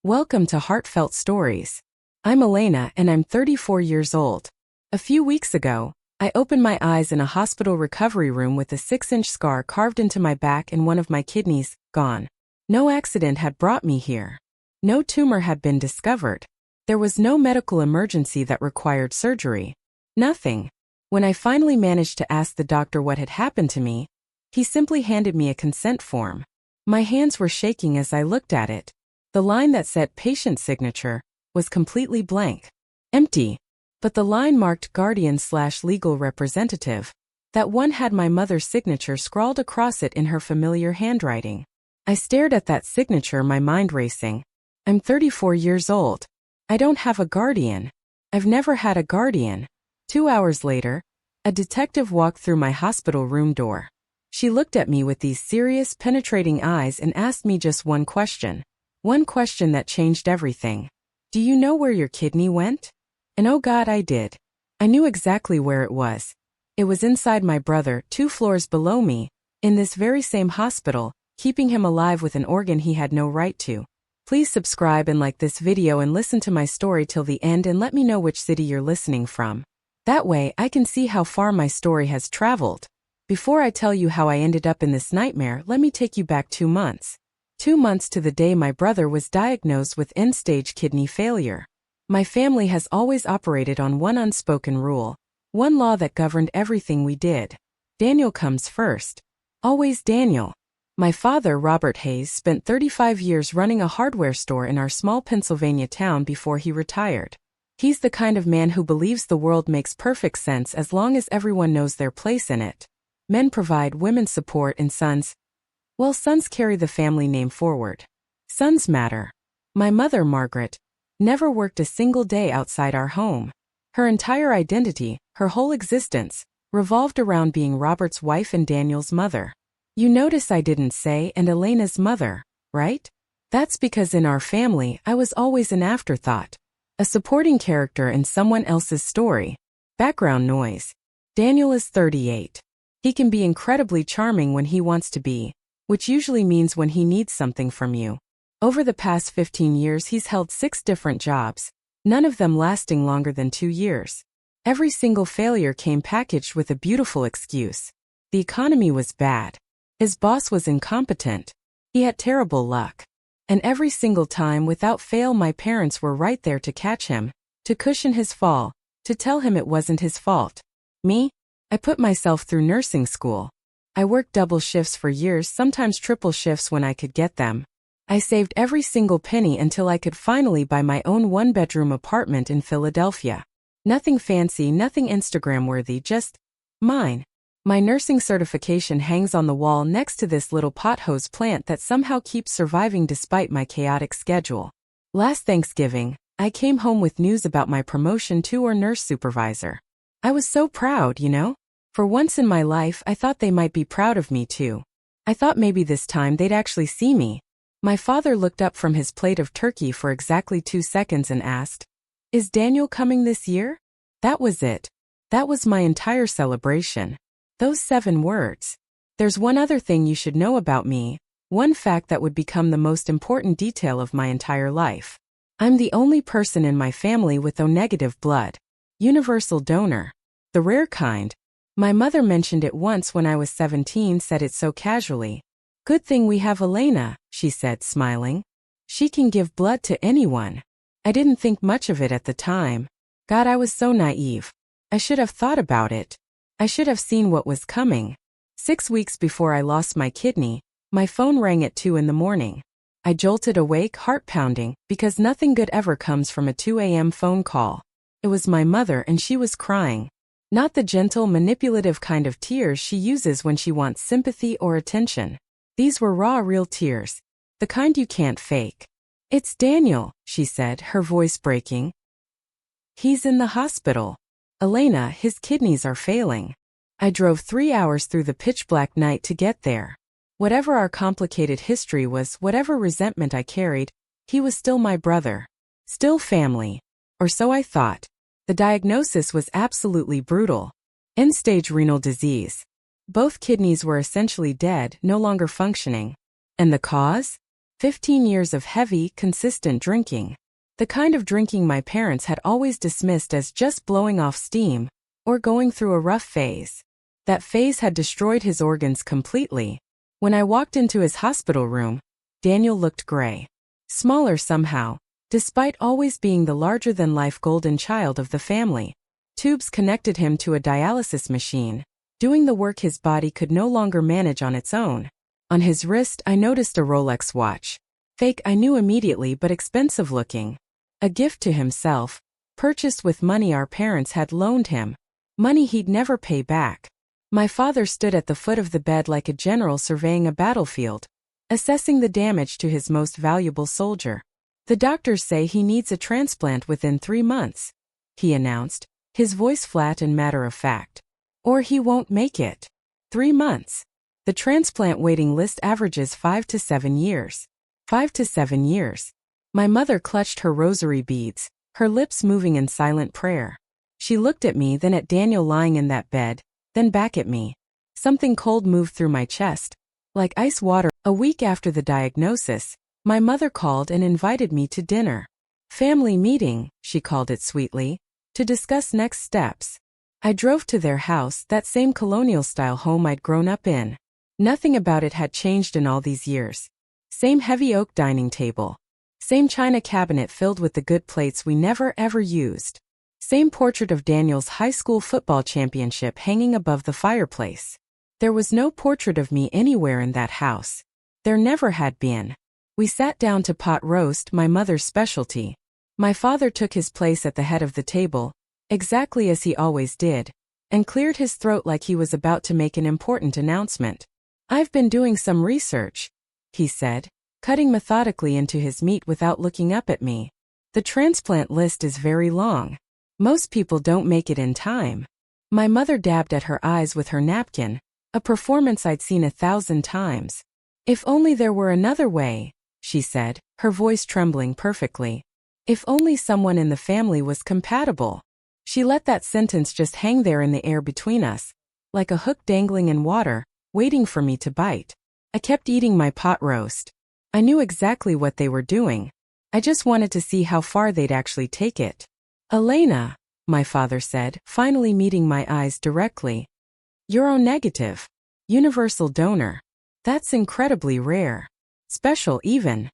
Welcome to Heartfelt Stories. I'm Elena and I'm 34 years old. A few weeks ago, I opened my eyes in a hospital recovery room with a 6-inch scar carved into my back and one of my kidneys gone. No accident had brought me here. No tumor had been discovered. There was no medical emergency that required surgery. Nothing. When I finally managed to ask the doctor what had happened to me, he simply handed me a consent form. My hands were shaking as I looked at it. The line that said patient signature was completely blank. Empty. But the line marked guardian/legal representative. That one had my mother's signature scrawled across it in her familiar handwriting. I stared at that signature, my mind racing. I'm 34 years old. I don't have a guardian. I've never had a guardian. 2 hours later, a detective walked through my hospital room door. She looked at me with these serious, penetrating eyes and asked me just one question. One question that changed everything. Do you know where your kidney went? And oh God, I did. I knew exactly where it was. It was inside my brother, 2 floors below me, in this very same hospital, keeping him alive with an organ he had no right to. Please subscribe and like this video and listen to my story till the end and let me know which city you're listening from. That way I can see how far my story has traveled. Before I tell you how I ended up in this nightmare, let me take you back 2 months. 2 months to the day my brother was diagnosed with end-stage kidney failure. My family has always operated on one unspoken rule, one law that governed everything we did. Daniel comes first. Always Daniel. My father, Robert Hayes, spent 35 years running a hardware store in our small Pennsylvania town before he retired. He's the kind of man who believes the world makes perfect sense as long as everyone knows their place in it. Men provide, women support, and sons carry the family name forward. Sons matter. My mother, Margaret, never worked a single day outside our home. Her entire identity, her whole existence, revolved around being Robert's wife and Daniel's mother. You notice I didn't say "and Elena's mother," right? That's because in our family I was always an afterthought. A supporting character in someone else's story. Background noise. Daniel is 38. He can be incredibly charming when he wants to be, which usually means when he needs something from you. Over the past 15 years he's held 6 different jobs, none of them lasting longer than 2 years. Every single failure came packaged with a beautiful excuse. The economy was bad. His boss was incompetent. He had terrible luck. And every single time without fail my parents were right there to catch him, to cushion his fall, to tell him it wasn't his fault. Me? I put myself through nursing school. I worked double shifts for years, sometimes triple shifts when I could get them. I saved every single penny until I could finally buy my own 1-bedroom apartment in Philadelphia. Nothing fancy, nothing Instagram-worthy, just mine. My nursing certification hangs on the wall next to this little pothose plant that somehow keeps surviving despite my chaotic schedule. Last Thanksgiving, I came home with news about my promotion to nurse supervisor. I was so proud, you know? For once in my life, I thought they might be proud of me too. I thought maybe this time they'd actually see me. My father looked up from his plate of turkey for exactly 2 seconds and asked, "Is Daniel coming this year?" That was it. That was my entire celebration. Those 7 words. There's one other thing you should know about me, one fact that would become the most important detail of my entire life. I'm the only person in my family with O-negative blood. Universal donor. The rare kind. My mother mentioned it once when I was 17, said it so casually. "Good thing we have Elena," she said, smiling. "She can give blood to anyone." I didn't think much of it at the time. God, I was so naive. I should have thought about it. I should have seen what was coming. 6 weeks before I lost my kidney, my phone rang at 2 in the morning. I jolted awake, heart pounding, because nothing good ever comes from a 2 a.m. phone call. It was my mother and she was crying. Not the gentle, manipulative kind of tears she uses when she wants sympathy or attention. These were raw, real tears. The kind you can't fake. "It's Daniel," she said, her voice breaking. "He's in the hospital. Elena, his kidneys are failing." I drove 3 hours through the pitch-black night to get there. Whatever our complicated history was, whatever resentment I carried, he was still my brother. Still family. Or so I thought. The diagnosis was absolutely brutal. End-stage renal disease. Both kidneys were essentially dead, no longer functioning. And the cause? 15 years of heavy, consistent drinking. The kind of drinking my parents had always dismissed as just blowing off steam or going through a rough phase. That phase had destroyed his organs completely. When I walked into his hospital room, Daniel looked gray. Smaller somehow, despite always being the larger-than-life golden child of the family. Tubes connected him to a dialysis machine, doing the work his body could no longer manage on its own. On his wrist I noticed a Rolex watch. Fake, I knew immediately, but expensive looking. A gift to himself, purchased with money our parents had loaned him. Money he'd never pay back. My father stood at the foot of the bed like a general surveying a battlefield, assessing the damage to his most valuable soldier. The doctors say he needs a transplant within 3 months, he announced, his voice flat and matter-of-fact. Or he won't make it. 3 months. The transplant waiting list averages 5 to 7 years. 5 to 7 years. My mother clutched her rosary beads, her lips moving in silent prayer. She looked at me, then at Daniel lying in that bed, then back at me. Something cold moved through my chest, like ice water. A week after the diagnosis, my mother called and invited me to dinner. Family meeting, she called it sweetly, to discuss next steps. I drove to their house, that same colonial-style home I'd grown up in. Nothing about it had changed in all these years. Same heavy oak dining table. Same china cabinet filled with the good plates we never ever used. Same portrait of Daniel's high school football championship hanging above the fireplace. There was no portrait of me anywhere in that house. There never had been. We sat down to pot roast, my mother's specialty. My father took his place at the head of the table, exactly as he always did, and cleared his throat like he was about to make an important announcement. I've been doing some research, he said, cutting methodically into his meat without looking up at me. The transplant list is very long. Most people don't make it in time. My mother dabbed at her eyes with her napkin, a performance I'd seen 1,000 times. If only there were another way, she said, her voice trembling perfectly. If only someone in the family was compatible. She let that sentence just hang there in the air between us, like a hook dangling in water, waiting for me to bite. I kept eating my pot roast. I knew exactly what they were doing. I just wanted to see how far they'd actually take it. Elena, my father said, finally meeting my eyes directly. You're O-negative. Universal donor. That's incredibly rare. Special even.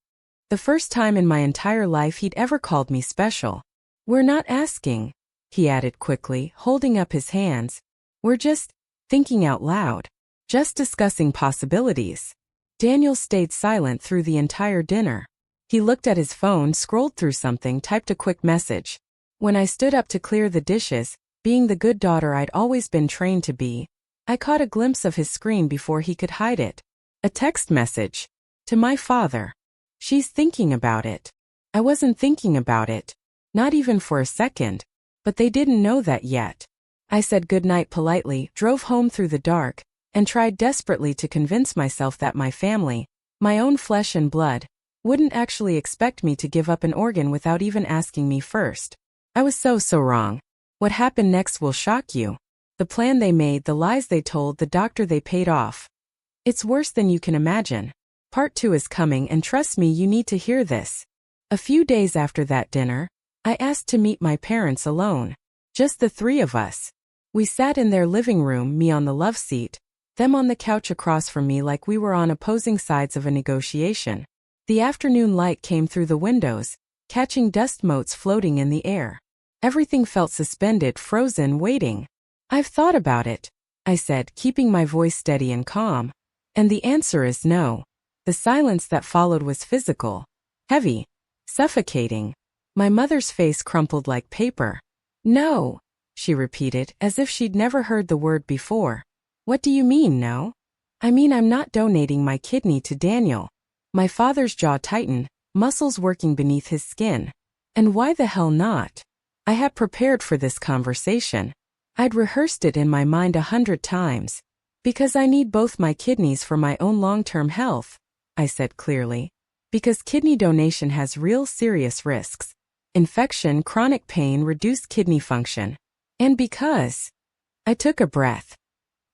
The first time in my entire life he'd ever called me special. We're not asking, he added quickly, holding up his hands. We're just thinking out loud. Just discussing possibilities. Daniel stayed silent through the entire dinner. He looked at his phone, scrolled through something, typed a quick message. When I stood up to clear the dishes, being the good daughter I'd always been trained to be, I caught a glimpse of his screen before he could hide it. A text message. To my father. She's thinking about it. I wasn't thinking about it. Not even for a second. But they didn't know that yet. I said goodnight politely, drove home through the dark, and tried desperately to convince myself that my family, my own flesh and blood, wouldn't actually expect me to give up an organ without even asking me first. I was so wrong. What happened next will shock you. The plan they made, the lies they told, the doctor they paid off. It's worse than you can imagine. Part 2 is coming, and trust me, you need to hear this. A few days after that dinner, I asked to meet my parents alone. Just the 3 of us. We sat in their living room, me on the love seat, them on the couch across from me like we were on opposing sides of a negotiation. The afternoon light came through the windows, catching dust motes floating in the air. Everything felt suspended, frozen, waiting. I've thought about it, I said, keeping my voice steady and calm. And the answer is no. The silence that followed was physical. Heavy. Suffocating. My mother's face crumpled like paper. No, she repeated, as if she'd never heard the word before. What do you mean, no? I mean, I'm not donating my kidney to Daniel. My father's jaw tightened, muscles working beneath his skin. And why the hell not? I had prepared for this conversation. I'd rehearsed it in my mind 100 times. Because I need both my kidneys for my own long-term health, I said clearly. Because kidney donation has real serious risks. Infection, chronic pain, reduced kidney function. And because... I took a breath.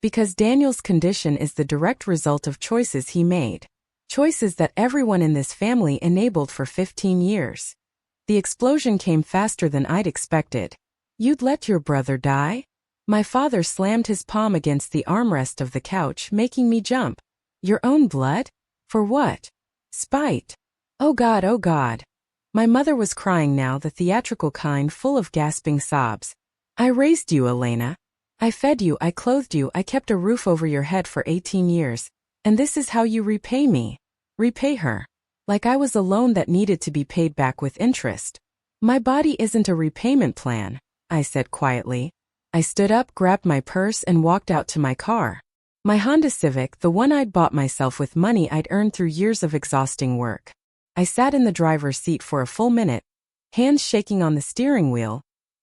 Because Daniel's condition is the direct result of choices he made. Choices that everyone in this family enabled for 15 years. The explosion came faster than I'd expected. You'd let your brother die? My father slammed his palm against the armrest of the couch, making me jump. Your own blood? For what? Spite. Oh God, oh God. My mother was crying now, the theatrical kind, full of gasping sobs. I raised you, Elena. I fed you, I clothed you, I kept a roof over your head for 18 years. And this is how you repay me. Repay her. Like I was a loan that needed to be paid back with interest. My body isn't a repayment plan, I said quietly. I stood up, grabbed my purse, and walked out to my car. My Honda Civic, the one I'd bought myself with money I'd earned through years of exhausting work. I sat in the driver's seat for a full minute, hands shaking on the steering wheel,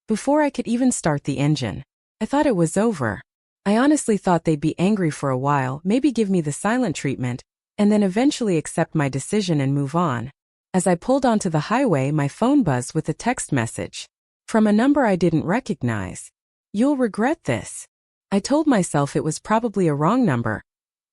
before I could even start the engine. I thought it was over. I honestly thought they'd be angry for a while, maybe give me the silent treatment, and then eventually accept my decision and move on. As I pulled onto the highway, my phone buzzed with a text message from a number I didn't recognize. You'll regret this. I told myself it was probably a wrong number,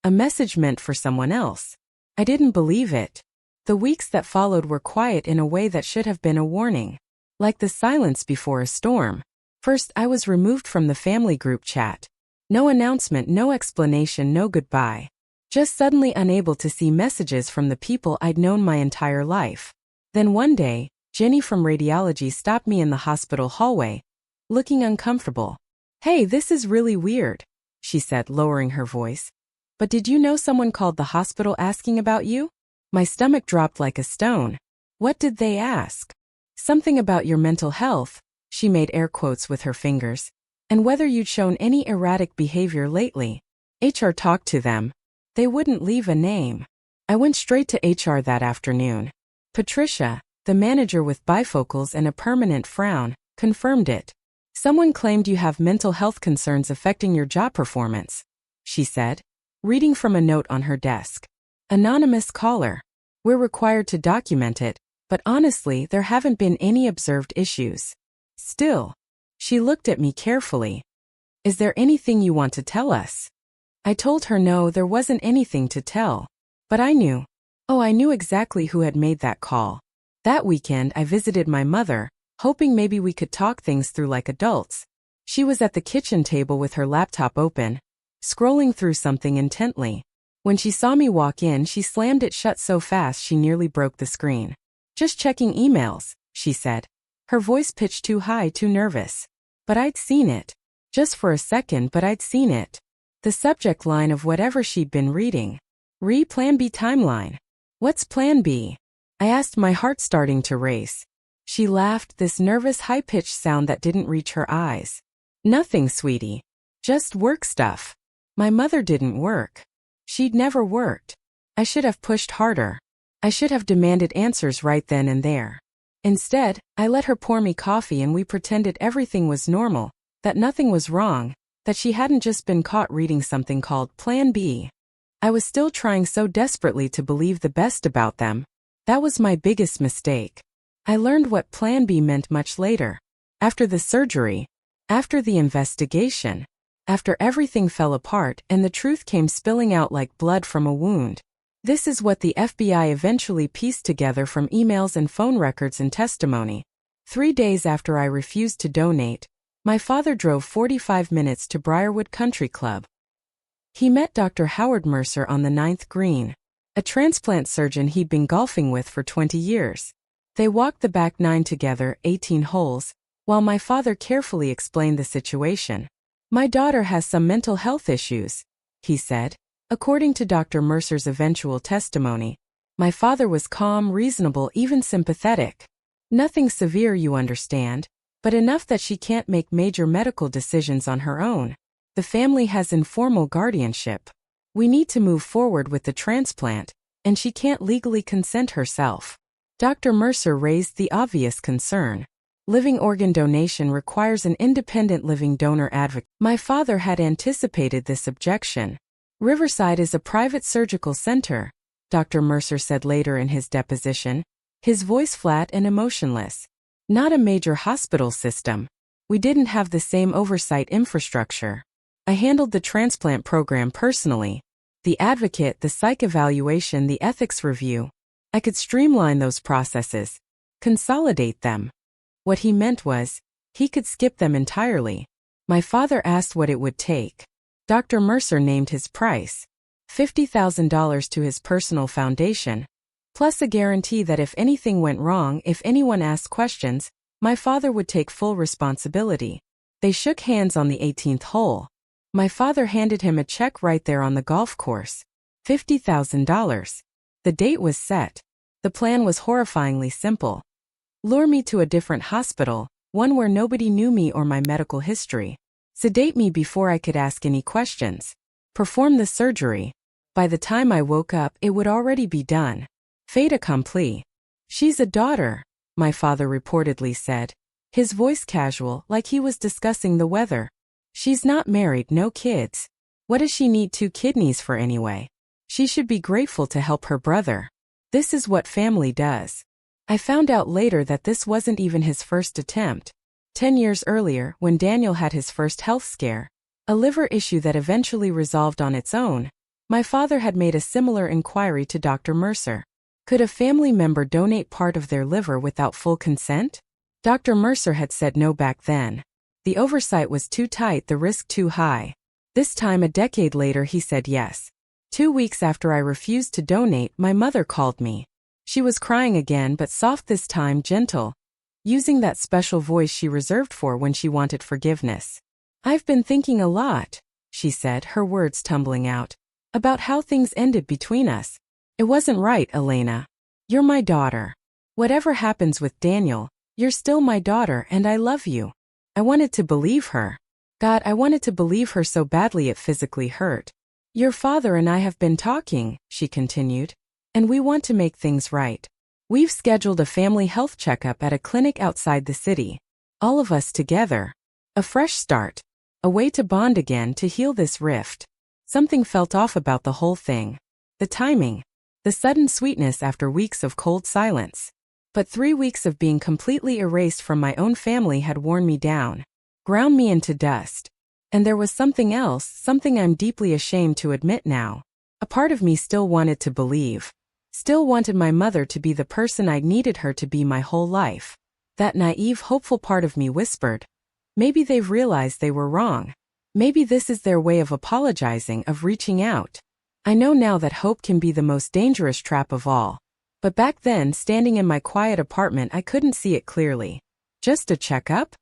a message meant for someone else. I didn't believe it. The weeks that followed were quiet in a way that should have been a warning, like the silence before a storm. First, I was removed from the family group chat. No announcement, no explanation, no goodbye. Just suddenly unable to see messages from the people I'd known my entire life. Then one day, Jenny from radiology stopped me in the hospital hallway, looking uncomfortable. Hey, this is really weird, she said, lowering her voice. But did you know someone called the hospital asking about you? My stomach dropped like a stone. What did they ask? Something about your mental health, she made air quotes with her fingers, and whether you'd shown any erratic behavior lately. HR talked to them. They wouldn't leave a name. I went straight to HR that afternoon. Patricia, the manager with bifocals and a permanent frown, confirmed it. Someone claimed you have mental health concerns affecting your job performance, she said, reading from a note on her desk. Anonymous caller. We're required to document it, but honestly, there haven't been any observed issues. Still, she looked at me carefully. Is there anything you want to tell us? I told her no, there wasn't anything to tell. But I knew. Oh, I knew exactly who had made that call. That weekend, I visited my mother, hoping maybe we could talk things through like adults. She was at the kitchen table with her laptop open, scrolling through something intently. When she saw me walk in, she slammed it shut so fast she nearly broke the screen. Just checking emails, she said. Her voice pitched too high, too nervous. But I'd seen it. Just for a second, but I'd seen it. The subject line of whatever she'd been reading. Plan B timeline. What's Plan B? I asked, my heart starting to race. She laughed, this nervous, high-pitched sound that didn't reach her eyes. Nothing, sweetie. Just work stuff. My mother didn't work. She'd never worked. I should have pushed harder. I should have demanded answers right then and there. Instead, I let her pour me coffee and we pretended everything was normal, that nothing was wrong, that she hadn't just been caught reading something called Plan B. I was still trying so desperately to believe the best about them. That was my biggest mistake. I learned what Plan B meant much later. After the surgery, after the investigation, after everything fell apart and the truth came spilling out like blood from a wound. This is what the FBI eventually pieced together from emails and phone records and testimony. 3 days after I refused to donate, my father drove 45 minutes to Briarwood Country Club. He met Dr. Howard Mercer on the 9th green, a transplant surgeon he'd been golfing with for 20 years. They walked the back 9 together, 18 holes, while my father carefully explained the situation. My daughter has some mental health issues, he said. According to Dr. Mercer's eventual testimony, my father was calm, reasonable, even sympathetic. Nothing severe, you understand, but enough that she can't make major medical decisions on her own. The family has informal guardianship. We need to move forward with the transplant, and she can't legally consent herself. Dr. Mercer raised the obvious concern. Living organ donation requires an independent living donor advocate. My father had anticipated this objection. Riverside is a private surgical center, Dr. Mercer said later in his deposition, his voice flat and emotionless. Not a major hospital system. We didn't have the same oversight infrastructure. I handled the transplant program personally. The advocate, the psych evaluation, the ethics review. I could streamline those processes, consolidate them. What he meant was, he could skip them entirely. My father asked what it would take. Dr. Mercer named his price. $50,000 to his personal foundation, plus a guarantee that if anything went wrong, if anyone asked questions, my father would take full responsibility. They shook hands on the 18th hole. My father handed him a check right there on the golf course. $50,000. The date was set. The plan was horrifyingly simple. Lure me to a different hospital, one where nobody knew me or my medical history. Sedate me before I could ask any questions. Perform the surgery. By the time I woke up, it would already be done. Fait accompli. She's a daughter, my father reportedly said, his voice casual, like he was discussing the weather. She's not married, no kids. What does she need 2 kidneys for anyway? She should be grateful to help her brother. This is what family does. I found out later that this wasn't even his first attempt. 10 years earlier, when Daniel had his first health scare, a liver issue that eventually resolved on its own, my father had made a similar inquiry to Dr. Mercer. Could a family member donate part of their liver without full consent? Dr. Mercer had said no back then. The oversight was too tight, the risk too high. This time, a decade later, he said yes. 2 weeks after I refused to donate, my mother called me. She was crying again, but soft this time, gentle, using that special voice she reserved for when she wanted forgiveness. I've been thinking a lot, she said, her words tumbling out, about how things ended between us. It wasn't right, Elena. You're my daughter. Whatever happens with Daniel, you're still my daughter and I love you. I wanted to believe her. God, I wanted to believe her so badly it physically hurt. Your father and I have been talking, she continued, and we want to make things right. We've scheduled a family health checkup at a clinic outside the city. All of us together. A fresh start. A way to bond again, to heal this rift. Something felt off about the whole thing. The timing. The sudden sweetness after weeks of cold silence. But 3 weeks of being completely erased from my own family had worn me down. Ground me into dust. And there was something else, something I'm deeply ashamed to admit now. A part of me still wanted to believe. Still wanted my mother to be the person I'd needed her to be my whole life. That naive, hopeful part of me whispered, maybe they've realized they were wrong. Maybe this is their way of apologizing, of reaching out. I know now that hope can be the most dangerous trap of all. But back then, standing in my quiet apartment, I couldn't see it clearly. Just a checkup?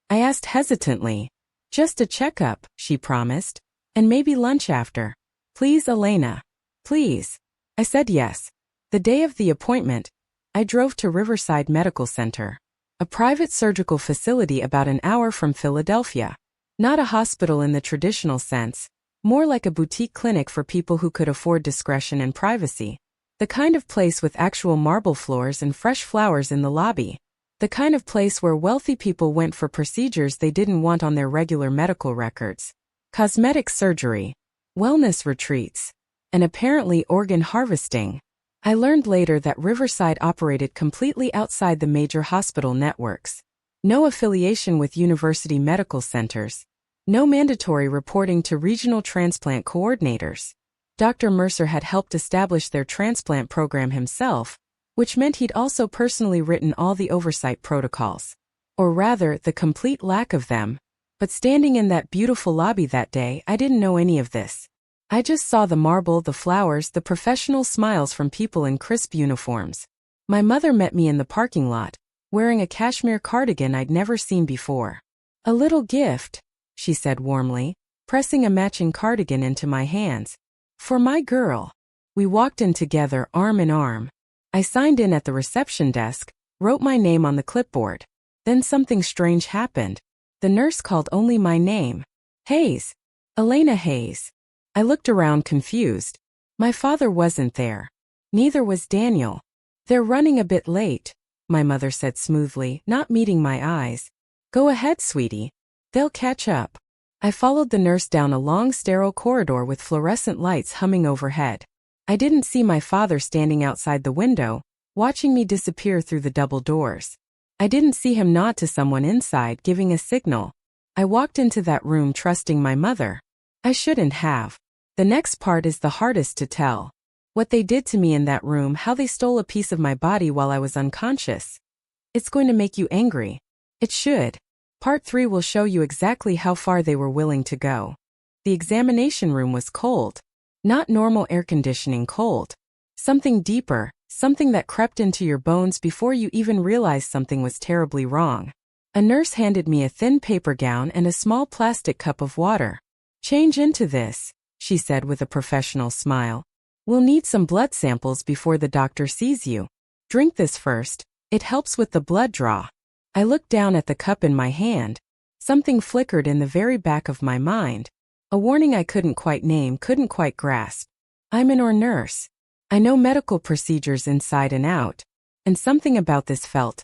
I asked hesitantly. Just a checkup, she promised. And maybe lunch after. Please, Elena. Please. I said yes. The day of the appointment, I drove to Riverside Medical Center, a private surgical facility about an hour from Philadelphia. Not a hospital in the traditional sense, more like a boutique clinic for people who could afford discretion and privacy. The kind of place with actual marble floors and fresh flowers in the lobby. The kind of place where wealthy people went for procedures they didn't want on their regular medical records. Cosmetic surgery, wellness retreats, and apparently organ harvesting. I learned later that Riverside operated completely outside the major hospital networks. No affiliation with university medical centers. No mandatory reporting to regional transplant coordinators. Dr. Mercer had helped establish their transplant program himself, which meant he'd also personally written all the oversight protocols. Or rather, the complete lack of them. But standing in that beautiful lobby that day, I didn't know any of this. I just saw the marble, the flowers, the professional smiles from people in crisp uniforms. My mother met me in the parking lot, wearing a cashmere cardigan I'd never seen before. A little gift, she said warmly, pressing a matching cardigan into my hands. For my girl. We walked in together, arm in arm. I signed in at the reception desk, wrote my name on the clipboard. Then something strange happened. The nurse called only my name. Hayes. Elena Hayes. I looked around confused. My father wasn't there. Neither was Daniel. They're running a bit late, my mother said smoothly, not meeting my eyes. Go ahead, sweetie. They'll catch up. I followed the nurse down a long sterile corridor with fluorescent lights humming overhead. I didn't see my father standing outside the window, watching me disappear through the double doors. I didn't see him nod to someone inside, giving a signal. I walked into that room trusting my mother. I shouldn't have. The next part is the hardest to tell. What they did to me in that room, how they stole a piece of my body while I was unconscious. It's going to make you angry. It should. Part 3 will show you exactly how far they were willing to go. The examination room was cold. Not normal air conditioning cold. Something deeper, something that crept into your bones before you even realized something was terribly wrong. A nurse handed me a thin paper gown and a small plastic cup of water. "Change into this," she said with a professional smile. "We'll need some blood samples before the doctor sees you. Drink this first. It helps with the blood draw." I looked down at the cup in my hand. Something flickered in the very back of my mind. A warning I couldn't quite name, couldn't quite grasp. I'm an OR nurse. I know medical procedures inside and out. And something about this felt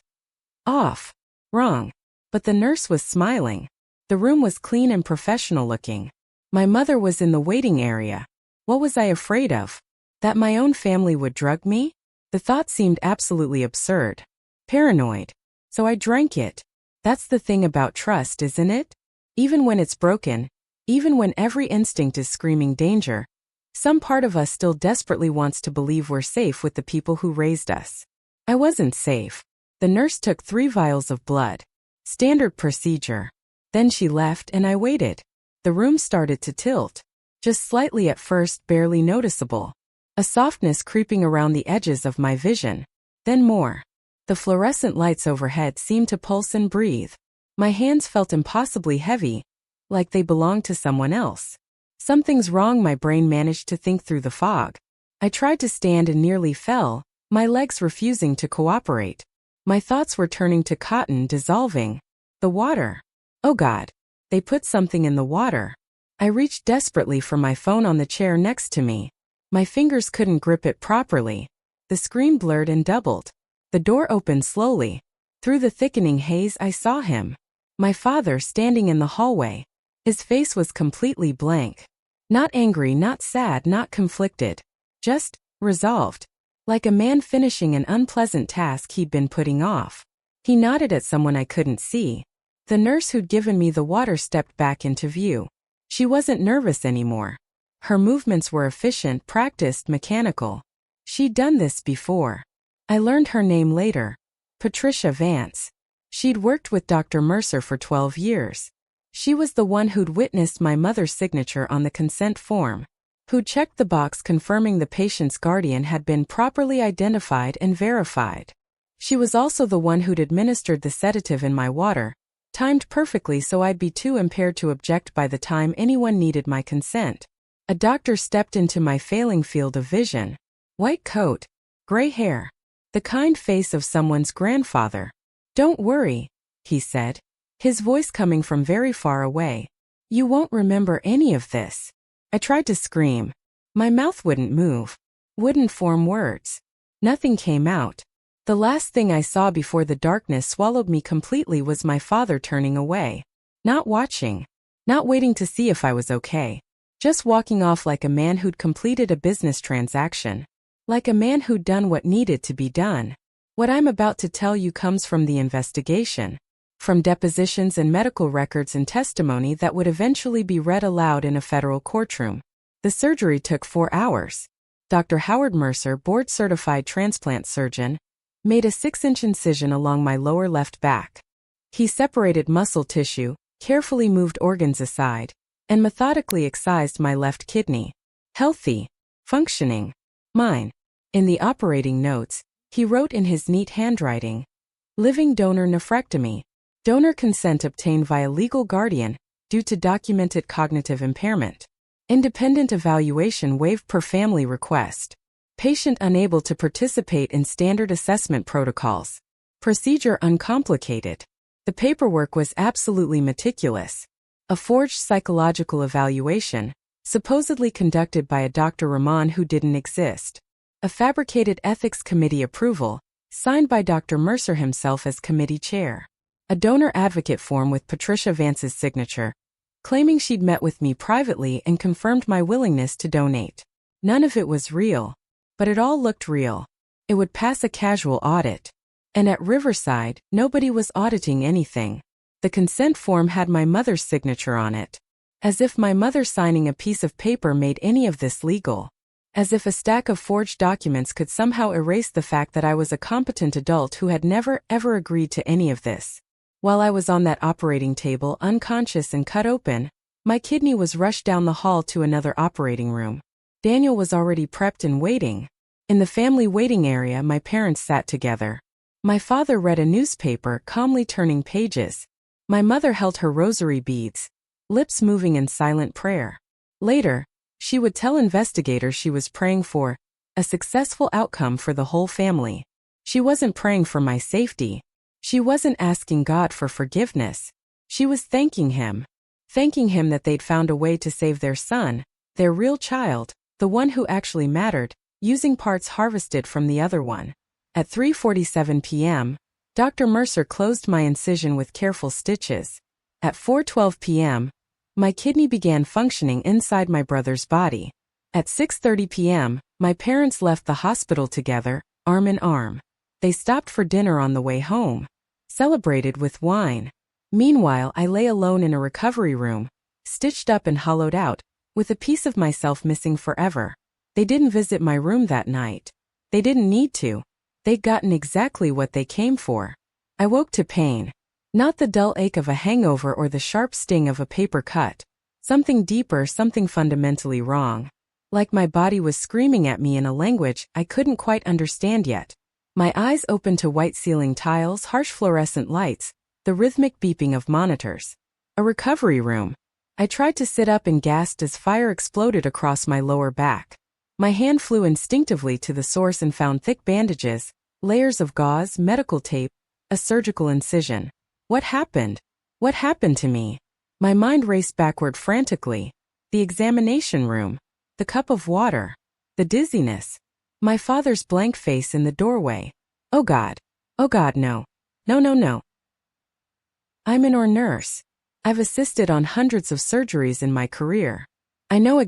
off. Wrong. But the nurse was smiling. The room was clean and professional looking. My mother was in the waiting area. What was I afraid of? That my own family would drug me? The thought seemed absolutely absurd. Paranoid. So I drank it. That's the thing about trust, isn't it? Even when it's broken, even when every instinct is screaming danger, some part of us still desperately wants to believe we're safe with the people who raised us. I wasn't safe. The nurse took 3 vials of blood. Standard procedure. Then she left and I waited. The room started to tilt. Just slightly at first, barely noticeable. A softness creeping around the edges of my vision. Then more. The fluorescent lights overhead seemed to pulse and breathe. My hands felt impossibly heavy, like they belonged to someone else. Something's wrong, my brain managed to think through the fog. I tried to stand and nearly fell, my legs refusing to cooperate. My thoughts were turning to cotton, dissolving. The water. Oh God. They put something in the water. I reached desperately for my phone on the chair next to me. My fingers couldn't grip it properly. The screen blurred and doubled. The door opened slowly. Through the thickening haze I saw him. My father standing in the hallway. His face was completely blank. Not angry, not sad, not conflicted. Just resolved. Like a man finishing an unpleasant task he'd been putting off. He nodded at someone I couldn't see. The nurse who'd given me the water stepped back into view. She wasn't nervous anymore. Her movements were efficient, practiced, mechanical. She'd done this before. I learned her name later. Patricia Vance. She'd worked with Dr. Mercer for 12 years. She was the one who'd witnessed my mother's signature on the consent form. Who checked the box confirming the patient's guardian had been properly identified and verified. She was also the one who'd administered the sedative in my water, timed perfectly so I'd be too impaired to object by the time anyone needed my consent. A doctor stepped into my failing field of vision. White coat, gray hair, the kind face of someone's grandfather. "Don't worry," he said, his voice coming from very far away. "You won't remember any of this." I tried to scream. My mouth wouldn't move, wouldn't form words. Nothing came out. The last thing I saw before the darkness swallowed me completely was my father turning away. Not watching. Not waiting to see if I was okay. Just walking off like a man who'd completed a business transaction. Like a man who'd done what needed to be done. What I'm about to tell you comes from the investigation. From depositions and medical records and testimony that would eventually be read aloud in a federal courtroom. The surgery took 4 hours. Dr. Howard Mercer, board-certified transplant surgeon, made a 6-inch incision along my lower left back. He separated muscle tissue, carefully moved organs aside, and methodically excised my left kidney. Healthy. Functioning. Mine. In the operating notes, he wrote in his neat handwriting, "Living donor nephrectomy. Donor consent obtained via legal guardian, due to documented cognitive impairment. Independent evaluation waived per family request. Patient unable to participate in standard assessment protocols. Procedure uncomplicated." The paperwork was absolutely meticulous. A forged psychological evaluation, supposedly conducted by a Dr. Rahman who didn't exist. A fabricated ethics committee approval, signed by Dr. Mercer himself as committee chair. A donor advocate form with Patricia Vance's signature, claiming she'd met with me privately and confirmed my willingness to donate. None of it was real, but it all looked real. It would pass a casual audit. And at Riverside, nobody was auditing anything. The consent form had my mother's signature on it. As if my mother signing a piece of paper made any of this legal. As if a stack of forged documents could somehow erase the fact that I was a competent adult who had never, ever agreed to any of this. While I was on that operating table, unconscious and cut open, my kidney was rushed down the hall to another operating room. Daniel was already prepped and waiting. In the family waiting area, my parents sat together. My father read a newspaper, calmly turning pages. My mother held her rosary beads, lips moving in silent prayer. Later, she would tell investigators she was praying for a successful outcome for the whole family. She wasn't praying for my safety. She wasn't asking God for forgiveness. She was thanking Him that they'd found a way to save their son, their real child, the one who actually mattered, using parts harvested from the other one. At 3:47 p.m., Dr. Mercer closed my incision with careful stitches. At 4:12 p.m., my kidney began functioning inside my brother's body. At 6:30 p.m., my parents left the hospital together, arm in arm. They stopped for dinner on the way home, celebrated with wine. Meanwhile, I lay alone in a recovery room, stitched up and hollowed out, with a piece of myself missing forever. They didn't visit my room that night. They didn't need to. They'd gotten exactly what they came for. I woke to pain. Not the dull ache of a hangover or the sharp sting of a paper cut. Something deeper, something fundamentally wrong. Like my body was screaming at me in a language I couldn't quite understand yet. My eyes opened to white ceiling tiles, harsh fluorescent lights, the rhythmic beeping of monitors. A recovery room. I tried to sit up and gasped as fire exploded across my lower back. My hand flew instinctively to the source and found thick bandages, layers of gauze, medical tape, a surgical incision. What happened? What happened to me? My mind raced backward frantically. The examination room. The cup of water. The dizziness. My father's blank face in the doorway. Oh God. Oh God, no. No, no, no. I'm an OR nurse. I've assisted on hundreds of surgeries in my career. I know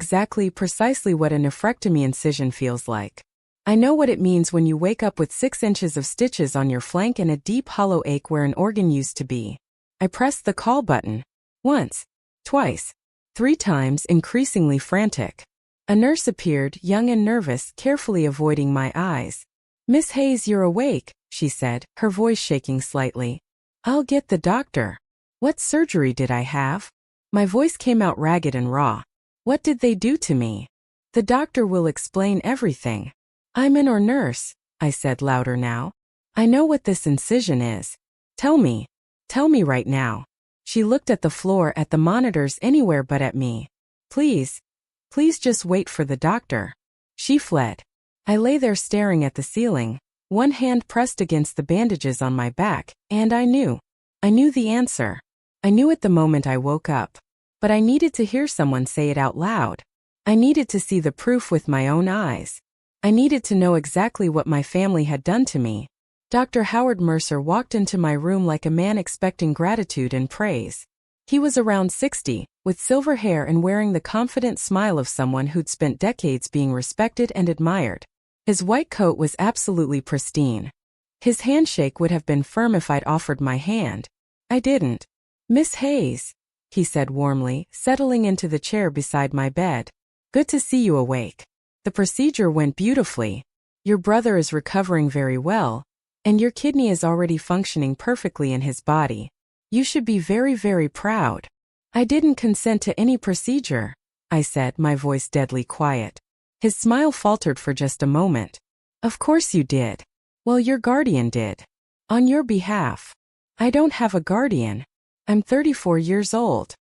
precisely what a nephrectomy incision feels like. I know what it means when you wake up with 6 inches of stitches on your flank and a deep hollow ache where an organ used to be. I pressed the call button. Once. Twice. 3 times, increasingly frantic. A nurse appeared, young and nervous, carefully avoiding my eyes. "Miss Hayes, you're awake," she said, her voice shaking slightly. "I'll get the doctor." What surgery did I have? My voice came out ragged and raw. What did they do to me? The doctor will explain everything. I'm an OR nurse, I said louder now. I know what this incision is. Tell me right now. She looked at the floor, at the monitors, anywhere but at me. Please just wait for the doctor. She fled. I lay there staring at the ceiling, one hand pressed against the bandages on my back, and I knew the answer. I knew it the moment I woke up. But I needed to hear someone say it out loud. I needed to see the proof with my own eyes. I needed to know exactly what my family had done to me. Dr. Howard Mercer walked into my room like a man expecting gratitude and praise. He was around 60, with silver hair and wearing the confident smile of someone who'd spent decades being respected and admired. His white coat was absolutely pristine. His handshake would have been firm if I'd offered my hand. I didn't. "Miss Hayes," he said warmly, settling into the chair beside my bed. "Good to see you awake. The procedure went beautifully. Your brother is recovering very well, and your kidney is already functioning perfectly in his body. You should be very, very proud." "I didn't consent to any procedure," I said, my voice deadly quiet. His smile faltered for just a moment. "Of course you did. Well, your guardian did. On your behalf." "I don't have a guardian. I'm 34 years old."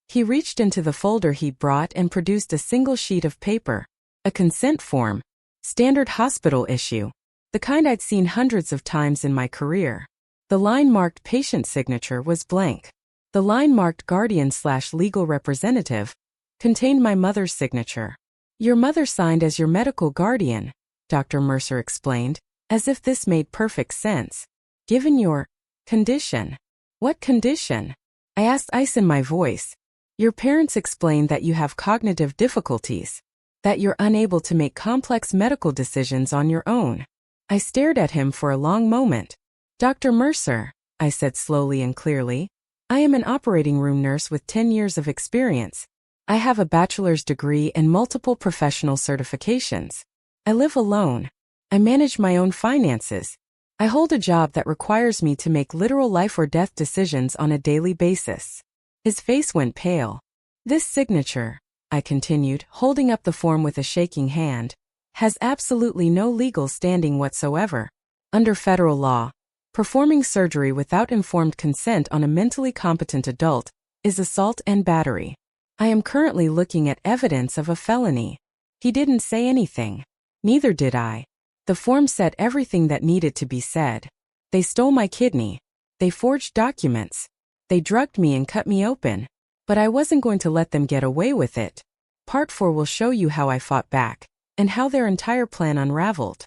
He reached into the folder he'd brought and produced a single sheet of paper. A consent form. Standard hospital issue. The kind I'd seen hundreds of times in my career. The line marked patient signature was blank. The line marked guardian/legal representative contained my mother's signature. "Your mother signed as your medical guardian," Dr. Mercer explained, as if this made perfect sense. "Given your condition." "What condition?" I asked, ice in my voice. "Your parents explained that you have cognitive difficulties, that you're unable to make complex medical decisions on your own." I stared at him for a long moment. "Dr. Mercer," I said slowly and clearly, I am an operating room nurse with 10 years of experience. I have a bachelor's degree and multiple professional certifications. I live alone. I manage my own finances. I hold a job that requires me to make literal life or death decisions on a daily basis. His face went pale. This signature, I continued, holding up the form with a shaking hand, has absolutely no legal standing whatsoever. Under federal law, performing surgery without informed consent on a mentally competent adult is assault and battery. I am currently looking at evidence of a felony. He didn't say anything. Neither did I. The form said everything that needed to be said. They stole my kidney. They forged documents. They drugged me and cut me open. But I wasn't going to let them get away with it. Part 4 will show you how I fought back, and how their entire plan unraveled.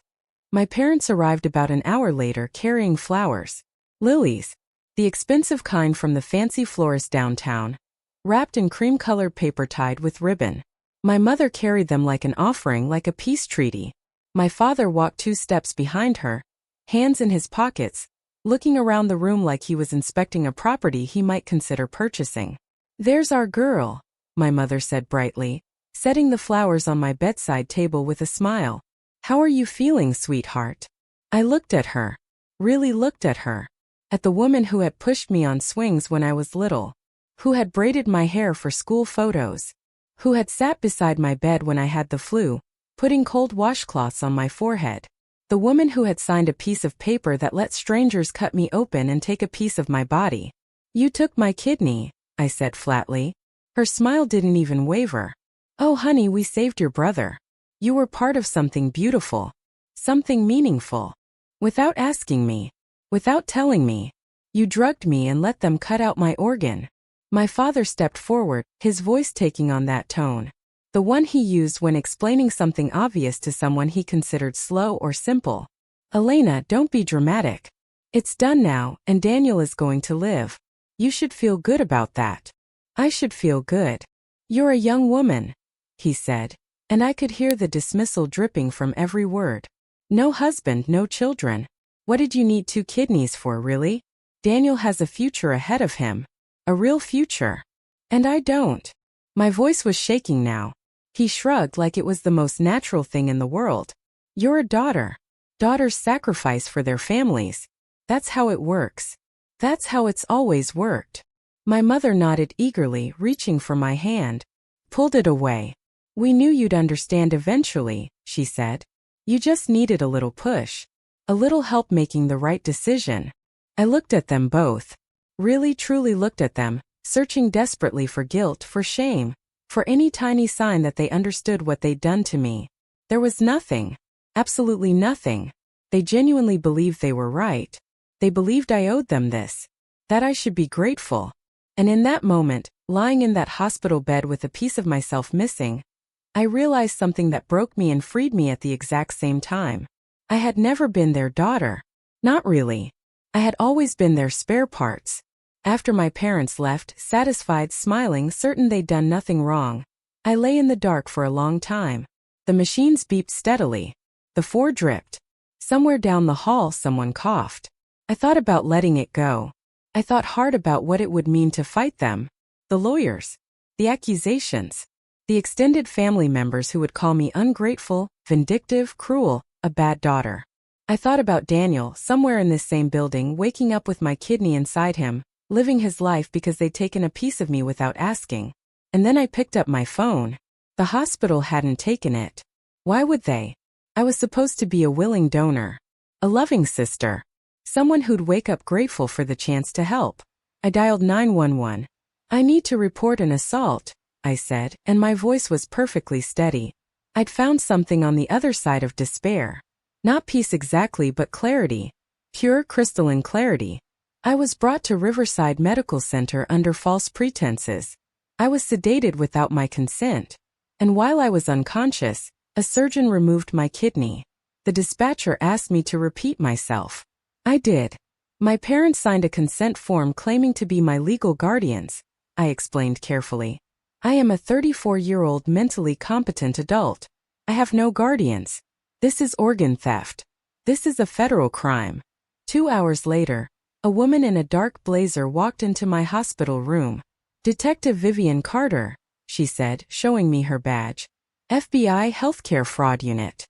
My parents arrived about an hour later carrying flowers. Lilies. The expensive kind from the fancy florist downtown. Wrapped in cream-colored paper tied with ribbon. My mother carried them like an offering, like a peace treaty. My father walked 2 steps behind her, hands in his pockets, looking around the room like he was inspecting a property he might consider purchasing. "There's our girl," my mother said brightly, setting the flowers on my bedside table with a smile. "How are you feeling, sweetheart?" I looked at her. Really looked at her. At the woman who had pushed me on swings when I was little. Who had braided my hair for school photos. Who had sat beside my bed when I had the flu, putting cold washcloths on my forehead. The woman who had signed a piece of paper that let strangers cut me open and take a piece of my body. "You took my kidney," I said flatly. Her smile didn't even waver. "Oh honey, we saved your brother. You were part of something beautiful. Something meaningful. Without asking me. Without telling me. You drugged me and let them cut out my organ." My father stepped forward, his voice taking on that tone. The one he used when explaining something obvious to someone he considered slow or simple. "Elena, don't be dramatic. It's done now, and Daniel is going to live. You should feel good about that." I should feel good. "You're a young woman," he said, and I could hear the dismissal dripping from every word. "No husband, no children. What did you need 2 kidneys for, really? Daniel has a future ahead of him. A real future. And I don't." My voice was shaking now. He shrugged like it was the most natural thing in the world. "You're a daughter. Daughters sacrifice for their families. That's how it works. That's how it's always worked." My mother nodded eagerly, reaching for my hand. Pulled it away. "We knew you'd understand eventually," she said. "You just needed a little push. A little help making the right decision." I looked at them both. Really truly looked at them, searching desperately for guilt, for shame, for any tiny sign that they understood what they'd done to me. There was nothing. Absolutely nothing. They genuinely believed they were right. They believed I owed them this. That I should be grateful. And in that moment, lying in that hospital bed with a piece of myself missing, I realized something that broke me and freed me at the exact same time. I had never been their daughter. Not really. I had always been their spare parts. After my parents left, satisfied, smiling, certain they'd done nothing wrong, I lay in the dark for a long time. The machines beeped steadily. The 4 dripped. Somewhere down the hall someone coughed. I thought about letting it go. I thought hard about what it would mean to fight them. The lawyers. The accusations. The extended family members who would call me ungrateful, vindictive, cruel, a bad daughter. I thought about Daniel, somewhere in this same building, waking up with my kidney inside him, living his life because they'd taken a piece of me without asking. And then I picked up my phone. The hospital hadn't taken it. Why would they? I was supposed to be a willing donor. A loving sister. Someone who'd wake up grateful for the chance to help. I dialed 911. "I need to report an assault," I said, and my voice was perfectly steady. I'd found something on the other side of despair. Not peace exactly, but clarity. Pure crystalline clarity. I was brought to Riverside Medical Center under false pretenses. I was sedated without my consent. And while I was unconscious, a surgeon removed my kidney. The dispatcher asked me to repeat myself. I did. My parents signed a consent form claiming to be my legal guardians, I explained carefully. I am a 34-year-old mentally competent adult. I have no guardians. This is organ theft. This is a federal crime. 2 hours later, A woman in a dark blazer walked into my hospital room. "Detective Vivian Carter," she said, showing me her badge. "FBI Healthcare Fraud Unit."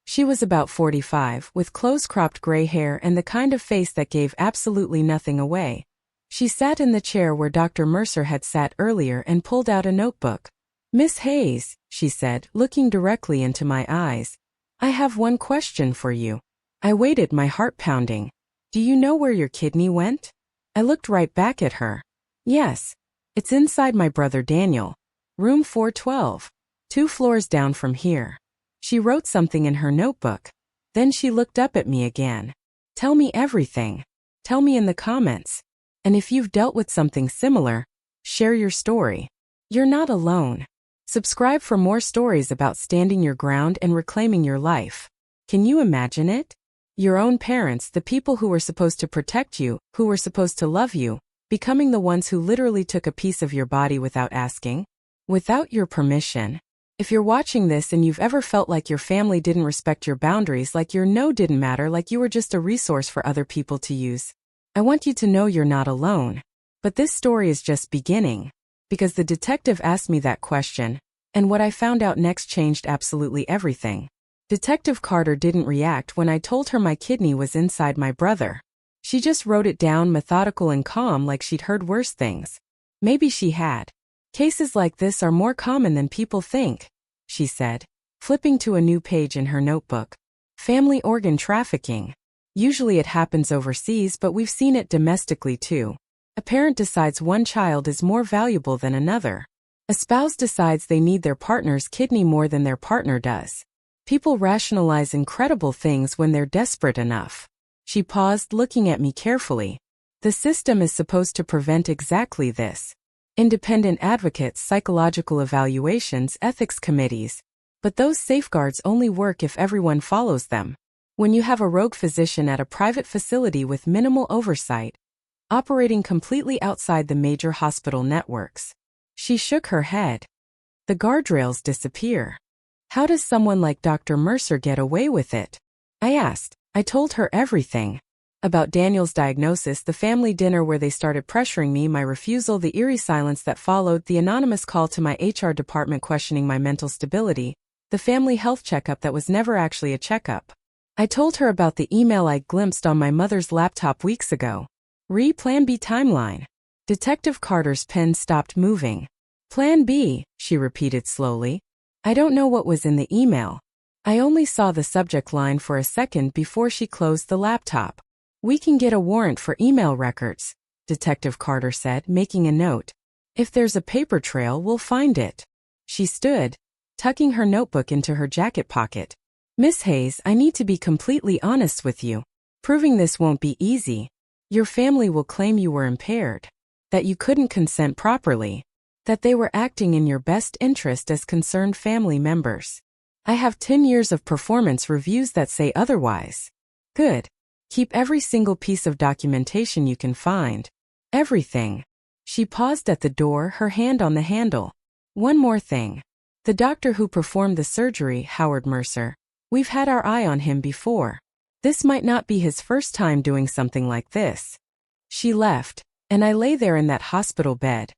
She was about 45, with close-cropped gray hair and the kind of face that gave absolutely nothing away. She sat in the chair where Dr. Mercer had sat earlier and pulled out a notebook. "Miss Hayes," she said, looking directly into my eyes, "I have one question for you." I waited, my heart pounding. "Do you know where your kidney went?" I looked right back at her. "Yes. It's inside my brother Daniel. Room 412. 2 floors down from here." She wrote something in her notebook. Then she looked up at me again. "Tell me everything. Tell me in the comments. And if you've dealt with something similar, share your story. You're not alone. Subscribe for more stories about standing your ground and reclaiming your life." Can you imagine it? Your own parents, the people who were supposed to protect you, who were supposed to love you, becoming the ones who literally took a piece of your body without asking, without your permission. If you're watching this and you've ever felt like your family didn't respect your boundaries, like your no didn't matter, like you were just a resource for other people to use, I want you to know you're not alone. But this story is just beginning. Because the detective asked me that question, and what I found out next changed absolutely everything. Detective Carter didn't react when I told her my kidney was inside my brother. She just wrote it down, methodical and calm, like she'd heard worse things. Maybe she had. "Cases like this are more common than people think," she said, flipping to a new page in her notebook. "Family organ trafficking. Usually it happens overseas, but we've seen it domestically too. A parent decides one child is more valuable than another. A spouse decides they need their partner's kidney more than their partner does. People rationalize incredible things when they're desperate enough." She paused, looking at me carefully. "The system is supposed to prevent exactly this. Independent advocates, psychological evaluations, ethics committees. But those safeguards only work if everyone follows them. When you have a rogue physician at a private facility with minimal oversight, operating completely outside the major hospital networks." She shook her head. "The guardrails disappear. How does someone like Dr. Mercer get away with it?" I asked. I told her everything. About Daniel's diagnosis, the family dinner where they started pressuring me, my refusal, the eerie silence that followed, the anonymous call to my HR department questioning my mental stability, the family health checkup that was never actually a checkup. I told her about the email I glimpsed on my mother's laptop weeks ago. Plan B timeline. Detective Carter's pen stopped moving. "Plan B," she repeated slowly. I don't know what was in the email. I only saw the subject line for a second before she closed the laptop. "We can get a warrant for email records," Detective Carter said, making a note. "If there's a paper trail, we'll find it." She stood, tucking her notebook into her jacket pocket. "Miss Hayes, I need to be completely honest with you. Proving this won't be easy. Your family will claim you were impaired, that you couldn't consent properly, that they were acting in your best interest as concerned family members. I have 10 years of performance reviews that say otherwise." "Good. Keep every single piece of documentation you can find. Everything." She paused at the door, her hand on the handle. "One more thing. The doctor who performed the surgery, Howard Mercer, we've had our eye on him before. This might not be his first time doing something like this." She left, and I lay there in that hospital bed,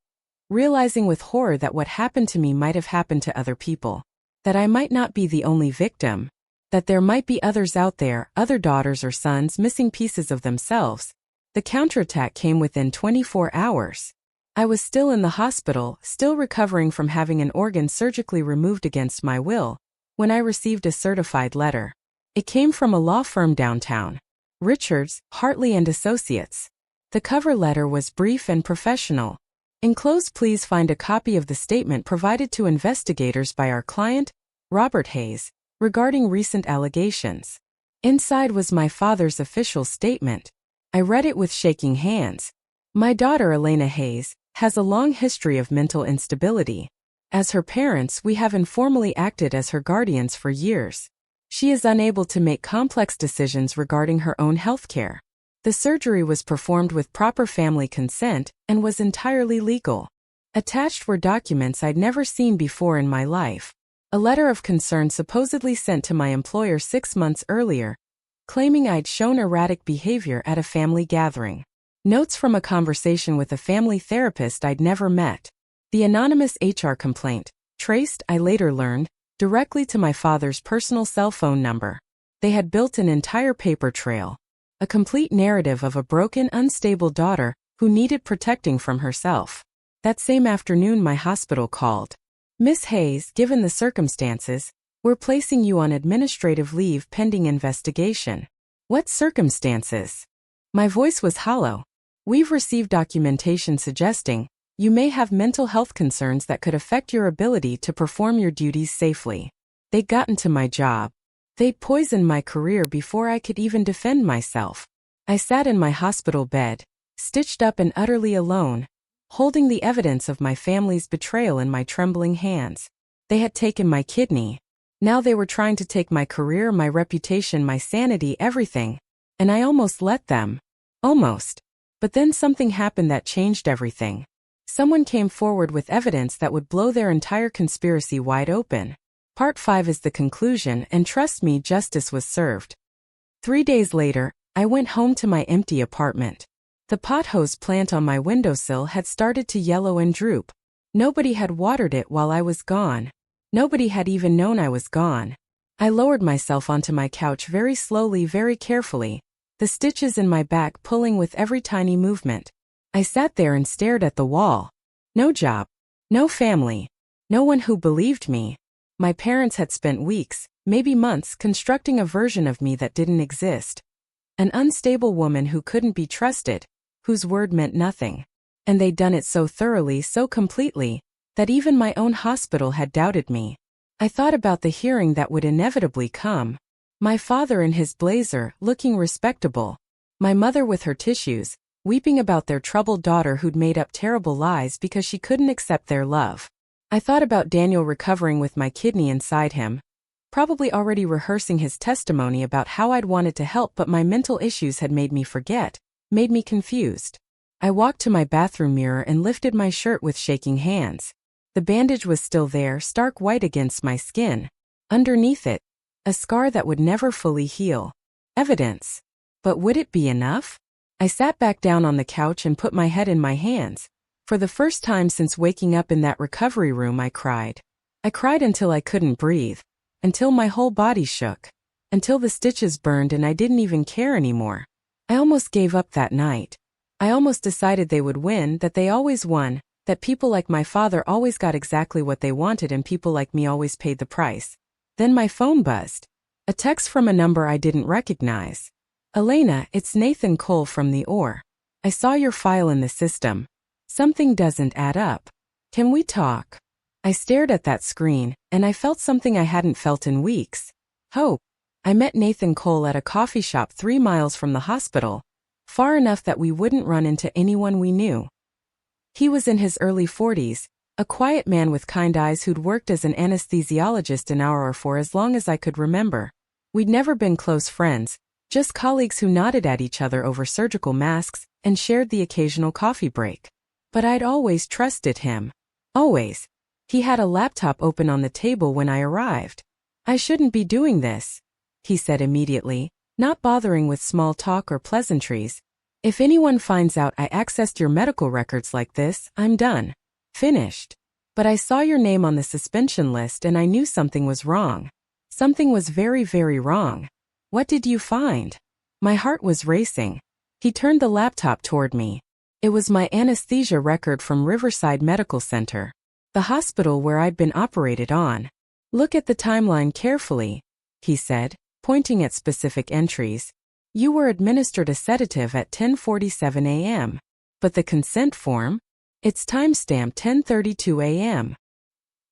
realizing with horror that what happened to me might have happened to other people, that I might not be the only victim, that there might be others out there, other daughters or sons missing pieces of themselves. The counterattack came within 24 hours. I was still in the hospital, still recovering from having an organ surgically removed against my will, when I received a certified letter. It came from a law firm downtown, Richards, Hartley and Associates. The cover letter was brief and professional. "Enclosed, please find a copy of the statement provided to investigators by our client, Robert Hayes, regarding recent allegations." Inside was my father's official statement. I read it with shaking hands. "My daughter, Elena Hayes, has a long history of mental instability. As her parents, we have informally acted as her guardians for years. She is unable to make complex decisions regarding her own health care. The surgery was performed with proper family consent and was entirely legal." Attached were documents I'd never seen before in my life. A letter of concern supposedly sent to my employer 6 months earlier, claiming I'd shown erratic behavior at a family gathering. Notes from a conversation with a family therapist I'd never met. The anonymous HR complaint, traced, I later learned, directly to my father's personal cell phone number. They had built an entire paper trail. A complete narrative of a broken, unstable daughter who needed protecting from herself. That same afternoon my hospital called. Miss Hayes, given the circumstances, we're placing you on administrative leave pending investigation. What circumstances? My voice was hollow. We've received documentation suggesting you may have mental health concerns that could affect your ability to perform your duties safely. They'd gotten to my job. They'd poisoned my career before I could even defend myself. I sat in my hospital bed, stitched up and utterly alone, holding the evidence of my family's betrayal in my trembling hands. They had taken my kidney. Now they were trying to take my career, my reputation, my sanity, everything. And I almost let them. Almost. But then something happened that changed everything. Someone came forward with evidence that would blow their entire conspiracy wide open. Part 5 is the conclusion, and trust me, justice was served. 3 days later, I went home to my empty apartment. The pothose plant on my windowsill had started to yellow and droop. Nobody had watered it while I was gone. Nobody had even known I was gone. I lowered myself onto my couch very slowly, very carefully, the stitches in my back pulling with every tiny movement. I sat there and stared at the wall. No job. No family. No one who believed me. My parents had spent weeks, maybe months, constructing a version of me that didn't exist. An unstable woman who couldn't be trusted, whose word meant nothing. And they'd done it so thoroughly, so completely, that even my own hospital had doubted me. I thought about the hearing that would inevitably come. My father in his blazer, looking respectable. My mother with her tissues, weeping about their troubled daughter who'd made up terrible lies because she couldn't accept their love. I thought about Daniel recovering with my kidney inside him, probably already rehearsing his testimony about how I'd wanted to help, but my mental issues had made me forget, made me confused. I walked to my bathroom mirror and lifted my shirt with shaking hands. The bandage was still there, stark white against my skin. Underneath it, a scar that would never fully heal. Evidence. But would it be enough? I sat back down on the couch and put my head in my hands. For the first time since waking up in that recovery room, I cried. I cried until I couldn't breathe. Until my whole body shook. Until the stitches burned and I didn't even care anymore. I almost gave up that night. I almost decided they would win, that they always won, that people like my father always got exactly what they wanted and people like me always paid the price. Then my phone buzzed. A text from a number I didn't recognize. Elena, it's Nathan Cole from the OR. I saw your file in the system. Something doesn't add up. Can we talk? I stared at that screen, and I felt something I hadn't felt in weeks. Hope. I met Nathan Cole at a coffee shop 3 miles from the hospital, far enough that we wouldn't run into anyone we knew. He was in his early 40s, a quiet man with kind eyes who'd worked as an anesthesiologist an hour or for as long as I could remember. We'd never been close friends, just colleagues who nodded at each other over surgical masks and shared the occasional coffee break. But I'd always trusted him. Always. He had a laptop open on the table when I arrived. I shouldn't be doing this, he said immediately, not bothering with small talk or pleasantries. If anyone finds out I accessed your medical records like this, I'm done. Finished. But I saw your name on the suspension list and I knew something was wrong. Something was very, very wrong. What did you find? My heart was racing. He turned the laptop toward me. It was my anesthesia record from Riverside Medical Center, the hospital where I'd been operated on. Look at the timeline carefully, he said, pointing at specific entries. You were administered a sedative at 10:47 a.m. But the consent form? It's timestamped 10:32 a.m.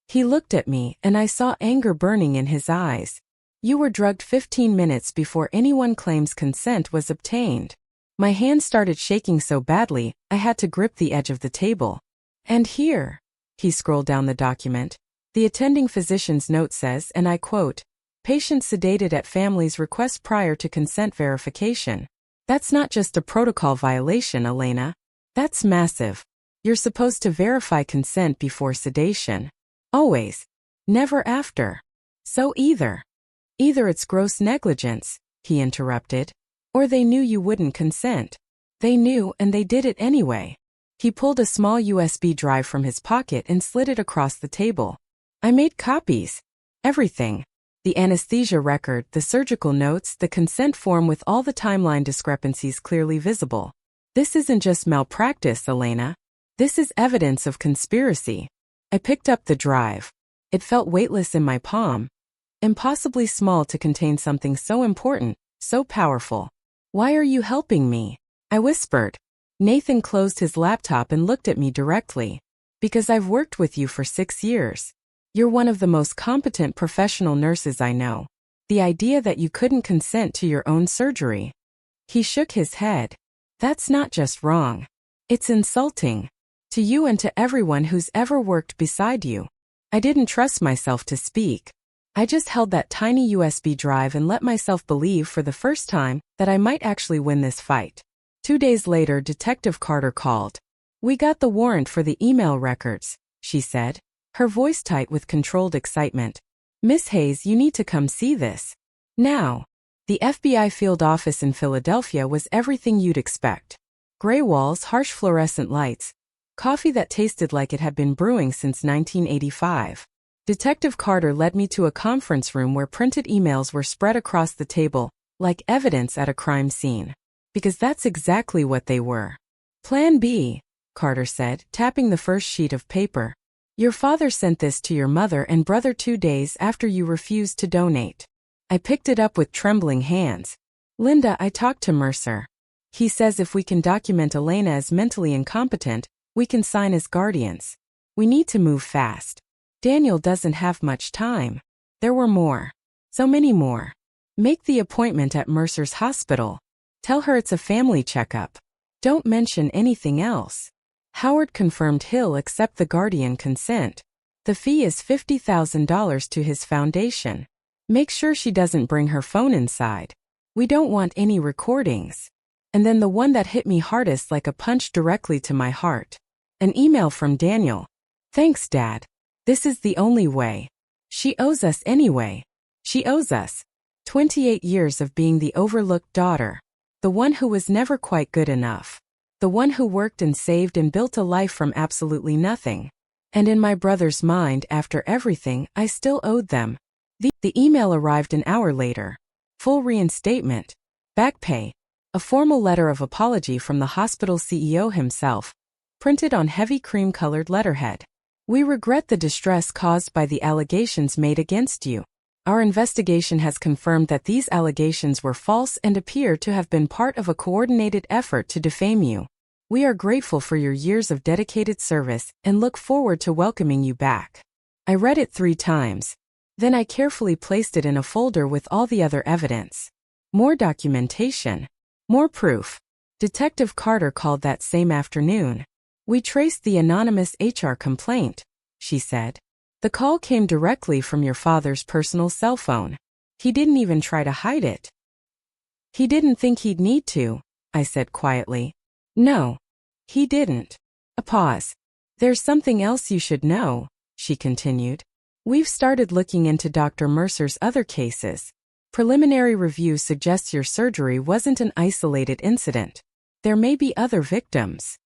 He looked at me and I saw anger burning in his eyes. You were drugged 15 minutes before anyone claims consent was obtained. My hand started shaking so badly, I had to grip the edge of the table. And here, he scrolled down the document, the attending physician's note says, and I quote, patient sedated at family's request prior to consent verification. That's not just a protocol violation, Elena. That's massive. You're supposed to verify consent before sedation. Always. Never after. So either it's gross negligence, he interrupted, or they knew you wouldn't consent. They knew and they did it anyway. He pulled a small USB drive from his pocket and slid it across the table. I made copies. Everything. The anesthesia record, the surgical notes, the consent form with all the timeline discrepancies clearly visible. This isn't just malpractice, Elena. This is evidence of conspiracy. I picked up the drive. It felt weightless in my palm. Impossibly small to contain something so important, so powerful. Why are you helping me? I whispered. Nathan closed his laptop and looked at me directly. Because I've worked with you for 6 years. You're one of the most competent professional nurses I know. The idea that you couldn't consent to your own surgery. He shook his head. That's not just wrong. It's insulting. To you and to everyone who's ever worked beside you. I didn't trust myself to speak. I just held that tiny USB drive and let myself believe for the first time that I might actually win this fight. 2 days later, Detective Carter called. We got the warrant for the email records, she said, her voice tight with controlled excitement. Miss Hayes, you need to come see this. Now. The FBI field office in Philadelphia was everything you'd expect. Gray walls, harsh fluorescent lights, coffee that tasted like it had been brewing since 1985. Detective Carter led me to a conference room where printed emails were spread across the table, like evidence at a crime scene. Because that's exactly what they were. Plan B, Carter said, tapping the first sheet of paper. Your father sent this to your mother and brother 2 days after you refused to donate. I picked it up with trembling hands. Linda, I talked to Mercer. He says if we can document Elena as mentally incompetent, we can sign as guardians. We need to move fast. Daniel doesn't have much time. There were more. So many more. Make the appointment at Mercer's hospital. Tell her it's a family checkup. Don't mention anything else. Howard confirmed he'll accept the guardian consent. The fee is $50,000 to his foundation. Make sure she doesn't bring her phone inside. We don't want any recordings. And then the one that hit me hardest like a punch directly to my heart. An email from Daniel. Thanks, Dad. This is the only way. She owes us anyway. She owes us 28 years of being the overlooked daughter. The one who was never quite good enough. The one who worked and saved and built a life from absolutely nothing. And in my brother's mind, after everything, I still owed them. The email arrived an hour later. Full reinstatement. Back pay. A formal letter of apology from the hospital CEO himself. Printed on heavy cream-colored letterhead. We regret the distress caused by the allegations made against you. Our investigation has confirmed that these allegations were false and appear to have been part of a coordinated effort to defame you. We are grateful for your years of dedicated service and look forward to welcoming you back. I read it 3 times. Then I carefully placed it in a folder with all the other evidence. More documentation. More proof. Detective Carter called that same afternoon. We traced the anonymous HR complaint, she said. The call came directly from your father's personal cell phone. He didn't even try to hide it. He didn't think he'd need to, I said quietly. No. He didn't. A pause. There's something else you should know, she continued. We've started looking into Dr. Mercer's other cases. Preliminary review suggests your surgery wasn't an isolated incident. There may be other victims.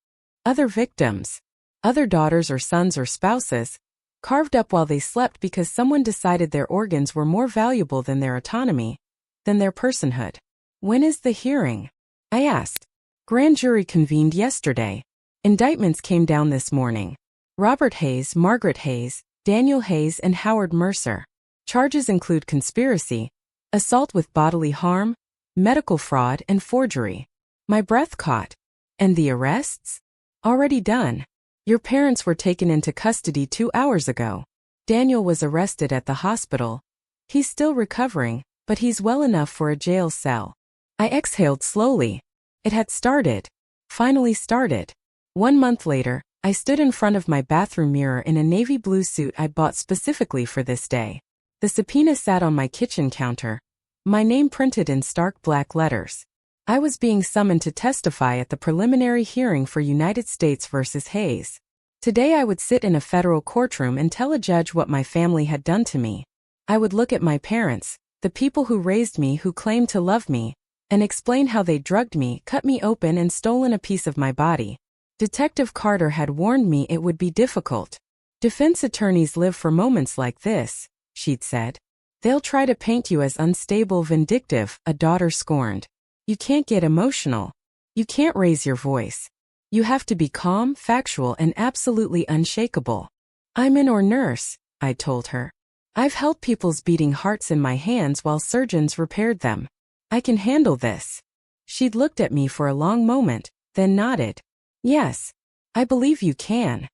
Other victims. Other daughters or sons or spouses. Carved up while they slept because someone decided their organs were more valuable than their autonomy, than their personhood. When is the hearing? I asked. Grand jury convened yesterday. Indictments came down this morning. Robert Hayes, Margaret Hayes, Daniel Hayes and Howard Mercer. Charges include conspiracy, assault with bodily harm, medical fraud and forgery. My breath caught. And the arrests? Already done. Your parents were taken into custody 2 hours ago. Daniel was arrested at the hospital. He's still recovering, but he's well enough for a jail cell. I exhaled slowly. It had started. Finally started. 1 month later, I stood in front of my bathroom mirror in a navy blue suit I'd bought specifically for this day. The subpoena sat on my kitchen counter, my name printed in stark black letters. I was being summoned to testify at the preliminary hearing for United States versus Hayes. Today I would sit in a federal courtroom and tell a judge what my family had done to me. I would look at my parents, the people who raised me, who claimed to love me, and explain how they drugged me, cut me open, and stolen a piece of my body. Detective Carter had warned me it would be difficult. Defense attorneys live for moments like this, she'd said. They'll try to paint you as unstable, vindictive, a daughter scorned. You can't get emotional. You can't raise your voice. You have to be calm, factual, and absolutely unshakable. I'm an OR nurse, I told her. I've held people's beating hearts in my hands while surgeons repaired them. I can handle this. She'd looked at me for a long moment, then nodded. Yes, I believe you can.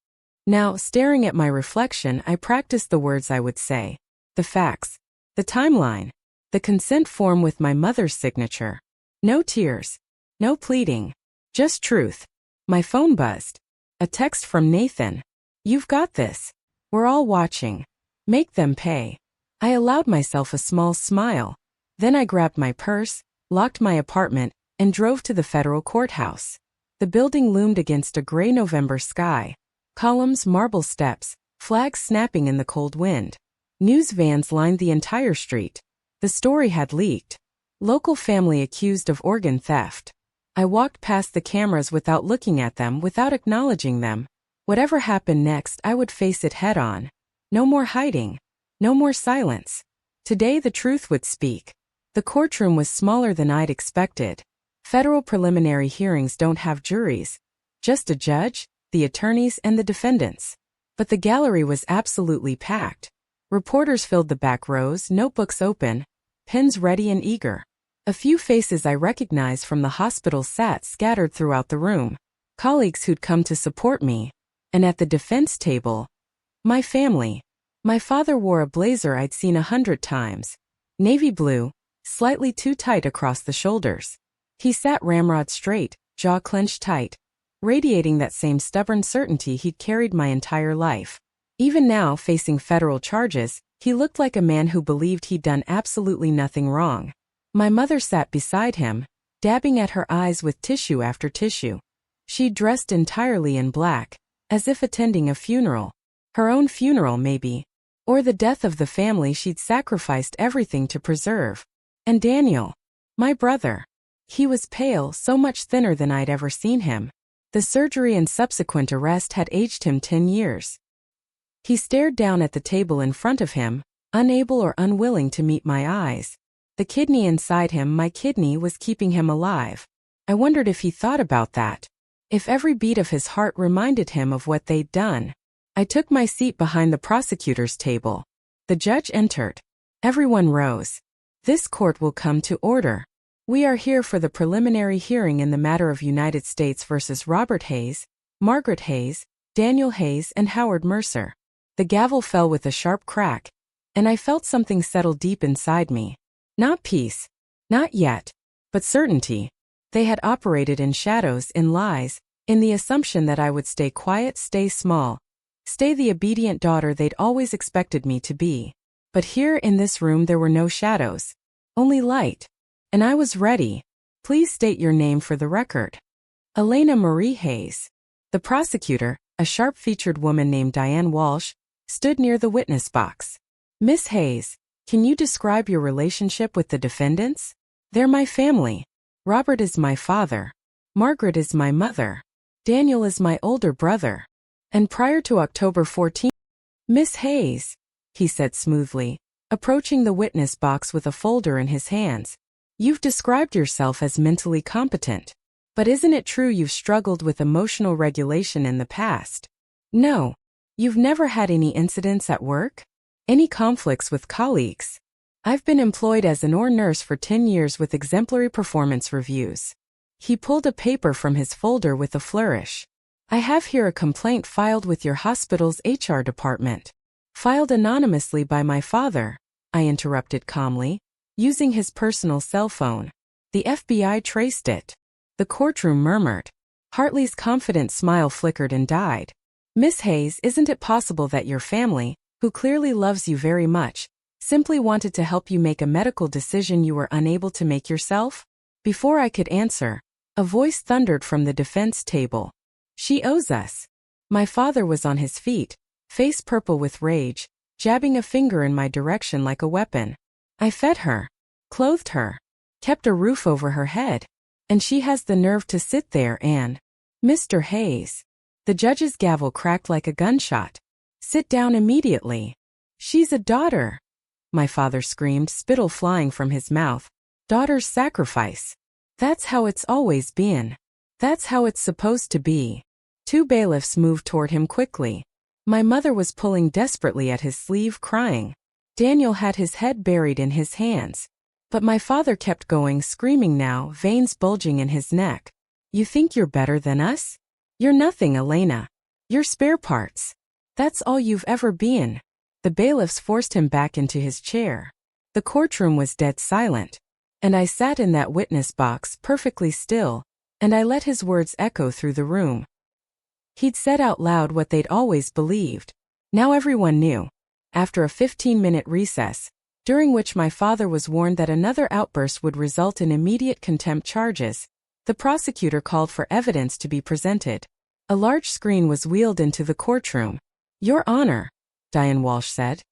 Now, staring at my reflection, I practiced the words I would say. The facts. The timeline. The consent form with my mother's signature. No tears. No pleading. Just truth. My phone buzzed. A text from Nathan. You've got this. We're all watching. Make them pay. I allowed myself a small smile. Then I grabbed my purse, locked my apartment, and drove to the federal courthouse. The building loomed against a gray November sky. Columns, marble steps, flags snapping in the cold wind. News vans lined the entire street. The story had leaked. Local family accused of organ theft. I walked past the cameras without looking at them, without acknowledging them. Whatever happened next, I would face it head on. No more hiding. No more silence. Today the truth would speak. The courtroom was smaller than I'd expected. Federal preliminary hearings don't have juries. Just a judge, the attorneys, and the defendants. But the gallery was absolutely packed. Reporters filled the back rows, notebooks open, pens ready and eager. A few faces I recognized from the hospital sat scattered throughout the room. Colleagues who'd come to support me. And at the defense table, my family. My father wore a blazer I'd seen 100 times. Navy blue, slightly too tight across the shoulders. He sat ramrod straight, jaw clenched tight, radiating that same stubborn certainty he'd carried my entire life. Even now, facing federal charges, he looked like a man who believed he'd done absolutely nothing wrong. My mother sat beside him, dabbing at her eyes with tissue after tissue. She dressed entirely in black, as if attending a funeral. Her own funeral, maybe. Or the death of the family she'd sacrificed everything to preserve. And Daniel, my brother. He was pale, so much thinner than I'd ever seen him. The surgery and subsequent arrest had aged him 10 years. He stared down at the table in front of him, unable or unwilling to meet my eyes. The kidney inside him, my kidney, was keeping him alive. I wondered if he thought about that. If every beat of his heart reminded him of what they'd done. I took my seat behind the prosecutor's table. The judge entered. Everyone rose. This court will come to order. We are here for the preliminary hearing in the matter of United States versus Robert Hayes, Margaret Hayes, Daniel Hayes, and Howard Mercer. The gavel fell with a sharp crack, and I felt something settle deep inside me. Not peace. Not yet. But certainty. They had operated in shadows, in lies, in the assumption that I would stay quiet, stay small, stay the obedient daughter they'd always expected me to be. But here in this room there were no shadows. Only light. And I was ready. Please state your name for the record. Elena Marie Hayes. The prosecutor, a sharp-featured woman named Diane Walsh, stood near the witness box. Miss Hayes, can you describe your relationship with the defendants? They're my family. Robert is my father. Margaret is my mother. Daniel is my older brother. And prior to October 14th, Miss Hayes, he said smoothly, approaching the witness box with a folder in his hands. You've described yourself as mentally competent. But isn't it true you've struggled with emotional regulation in the past? No. You've never had any incidents at work? Any conflicts with colleagues? I've been employed as an OR nurse for 10 years with exemplary performance reviews. He pulled a paper from his folder with a flourish. I have here a complaint filed with your hospital's HR department. Filed anonymously by my father, I interrupted calmly, using his personal cell phone. The FBI traced it. The courtroom murmured. Hartley's confident smile flickered and died. Miss Hayes, isn't it possible that your family, who clearly loves you very much, simply wanted to help you make a medical decision you were unable to make yourself? Before I could answer, a voice thundered from the defense table. She owes us. My father was on his feet, face purple with rage, jabbing a finger in my direction like a weapon. I fed her, clothed her, kept a roof over her head. And she has the nerve to sit there and… Mr. Hayes. The judge's gavel cracked like a gunshot. Sit down immediately. She's a daughter. My father screamed, spittle flying from his mouth. Daughter's sacrifice. That's how it's always been. That's how it's supposed to be. Two bailiffs moved toward him quickly. My mother was pulling desperately at his sleeve, crying. Daniel had his head buried in his hands. But my father kept going, screaming now, veins bulging in his neck. You think you're better than us? You're nothing, Elena. You're spare parts. That's all you've ever been. The bailiffs forced him back into his chair. The courtroom was dead silent. And I sat in that witness box, perfectly still, and I let his words echo through the room. He'd said out loud what they'd always believed. Now everyone knew. After a 15-minute recess, during which my father was warned that another outburst would result in immediate contempt charges, the prosecutor called for evidence to be presented. A large screen was wheeled into the courtroom. Your Honor, Diane Walsh said,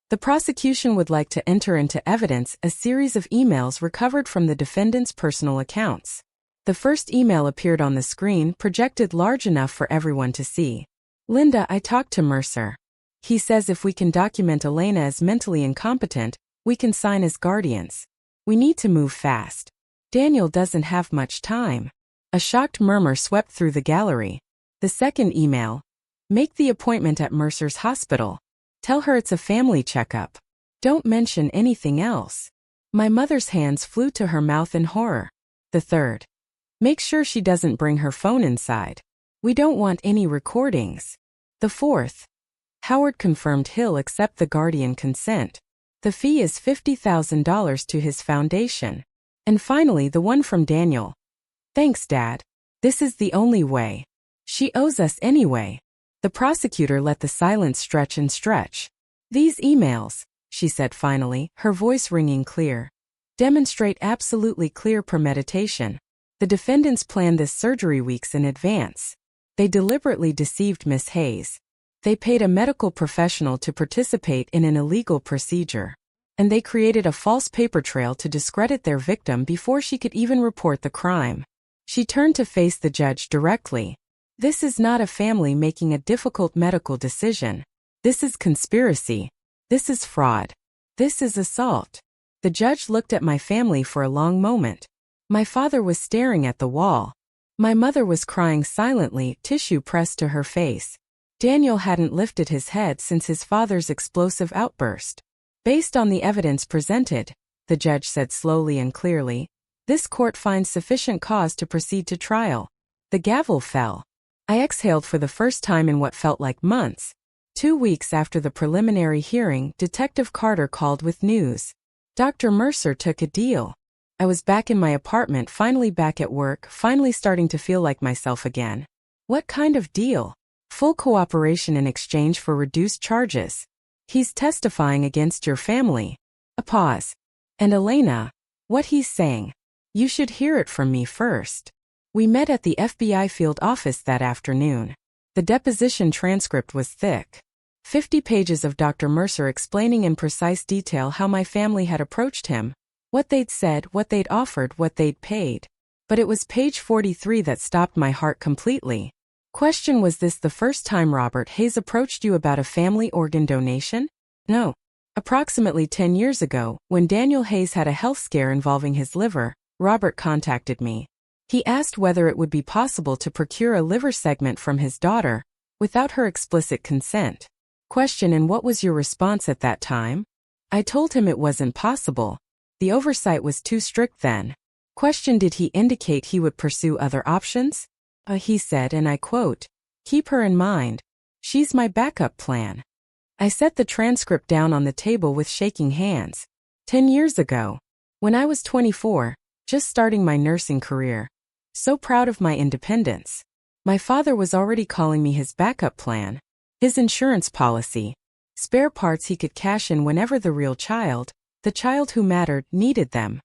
the prosecution would like to enter into evidence a series of emails recovered from the defendant's personal accounts. The first email appeared on the screen, projected large enough for everyone to see. Linda, I talked to Mercer. He says if we can document Elena as mentally incompetent, we can sign as guardians. We need to move fast. Daniel doesn't have much time. A shocked murmur swept through the gallery. The second email. Make the appointment at Mercer's hospital. Tell her it's a family checkup. Don't mention anything else. My mother's hands flew to her mouth in horror. The third. Make sure she doesn't bring her phone inside. We don't want any recordings. The fourth. Howard confirmed he'll accept the guardian consent. The fee is $50,000 to his foundation. And finally the one from Daniel. Thanks, Dad. This is the only way. She owes us anyway. The prosecutor let the silence stretch and stretch. These emails, she said finally, her voice ringing clear, demonstrate absolutely clear premeditation. The defendants planned this surgery weeks in advance. They deliberately deceived Miss Hayes. They paid a medical professional to participate in an illegal procedure. And they created a false paper trail to discredit their victim before she could even report the crime. She turned to face the judge directly. This is not a family making a difficult medical decision. This is conspiracy. This is fraud. This is assault. The judge looked at my family for a long moment. My father was staring at the wall. My mother was crying silently, tissue pressed to her face. Daniel hadn't lifted his head since his father's explosive outburst. Based on the evidence presented, the judge said slowly and clearly, this court finds sufficient cause to proceed to trial. The gavel fell. I exhaled for the first time in what felt like months. 2 weeks after the preliminary hearing, Detective Carter called with news. Dr. Mercer took a deal. I was back in my apartment, finally back at work, finally starting to feel like myself again. What kind of deal? Full cooperation in exchange for reduced charges. He's testifying against your family. A pause. And Elena, what he's saying. You should hear it from me first. We met at the FBI field office that afternoon. The deposition transcript was thick. 50 pages of Dr. Mercer explaining in precise detail how my family had approached him, what they'd said, what they'd offered, what they'd paid. But it was page 43 that stopped my heart completely. Question: was this the first time Robert Hayes approached you about a family organ donation? No. Approximately 10 years ago, when Daniel Hayes had a health scare involving his liver, Robert contacted me. He asked whether it would be possible to procure a liver segment from his daughter, without her explicit consent. Question: and what was your response at that time? I told him it wasn't possible. The oversight was too strict then. Question: did he indicate he would pursue other options? He said, and I quote, keep her in mind. She's my backup plan. I set the transcript down on the table with shaking hands. 10 years ago. When I was 24, just starting my nursing career. So proud of my independence. My father was already calling me his backup plan. His insurance policy. Spare parts he could cash in whenever the real child, the child who mattered, needed them.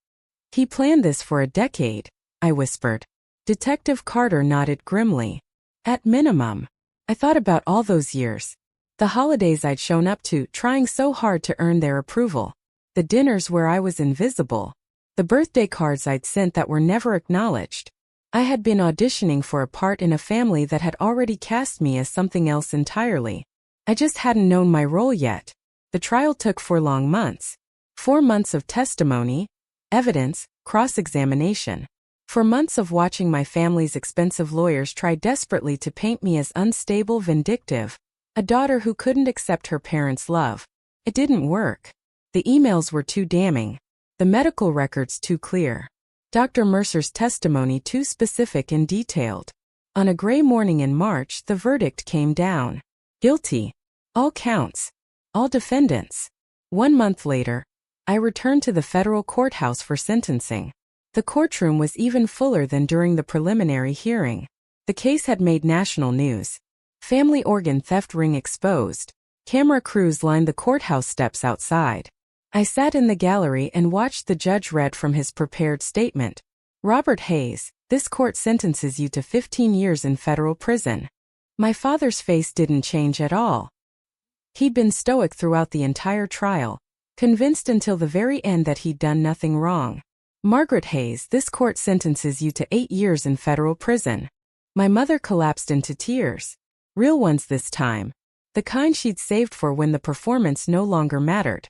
He planned this for a decade, I whispered. Detective Carter nodded grimly. At minimum. I thought about all those years. The holidays I'd shown up to, trying so hard to earn their approval. The dinners where I was invisible. The birthday cards I'd sent that were never acknowledged. I had been auditioning for a part in a family that had already cast me as something else entirely. I just hadn't known my role yet. The trial took 4 long months. 4 months of testimony, evidence, cross-examination. 4 months of watching my family's expensive lawyers try desperately to paint me as unstable, vindictive, a daughter who couldn't accept her parents' love. It didn't work. The emails were too damning. The medical records too clear. Dr. Mercer's testimony too specific and detailed. On a gray morning in March, the verdict came down. Guilty. All counts. All defendants. 1 month later, I returned to the federal courthouse for sentencing. The courtroom was even fuller than during the preliminary hearing. The case had made national news. Family organ theft ring exposed. Camera crews lined the courthouse steps outside. I sat in the gallery and watched the judge read from his prepared statement. Robert Hayes, this court sentences you to 15 years in federal prison. My father's face didn't change at all. He'd been stoic throughout the entire trial, convinced until the very end that he'd done nothing wrong. Margaret Hayes, this court sentences you to 8 years in federal prison. My mother collapsed into tears. Real ones this time. The kind she'd saved for when the performance no longer mattered.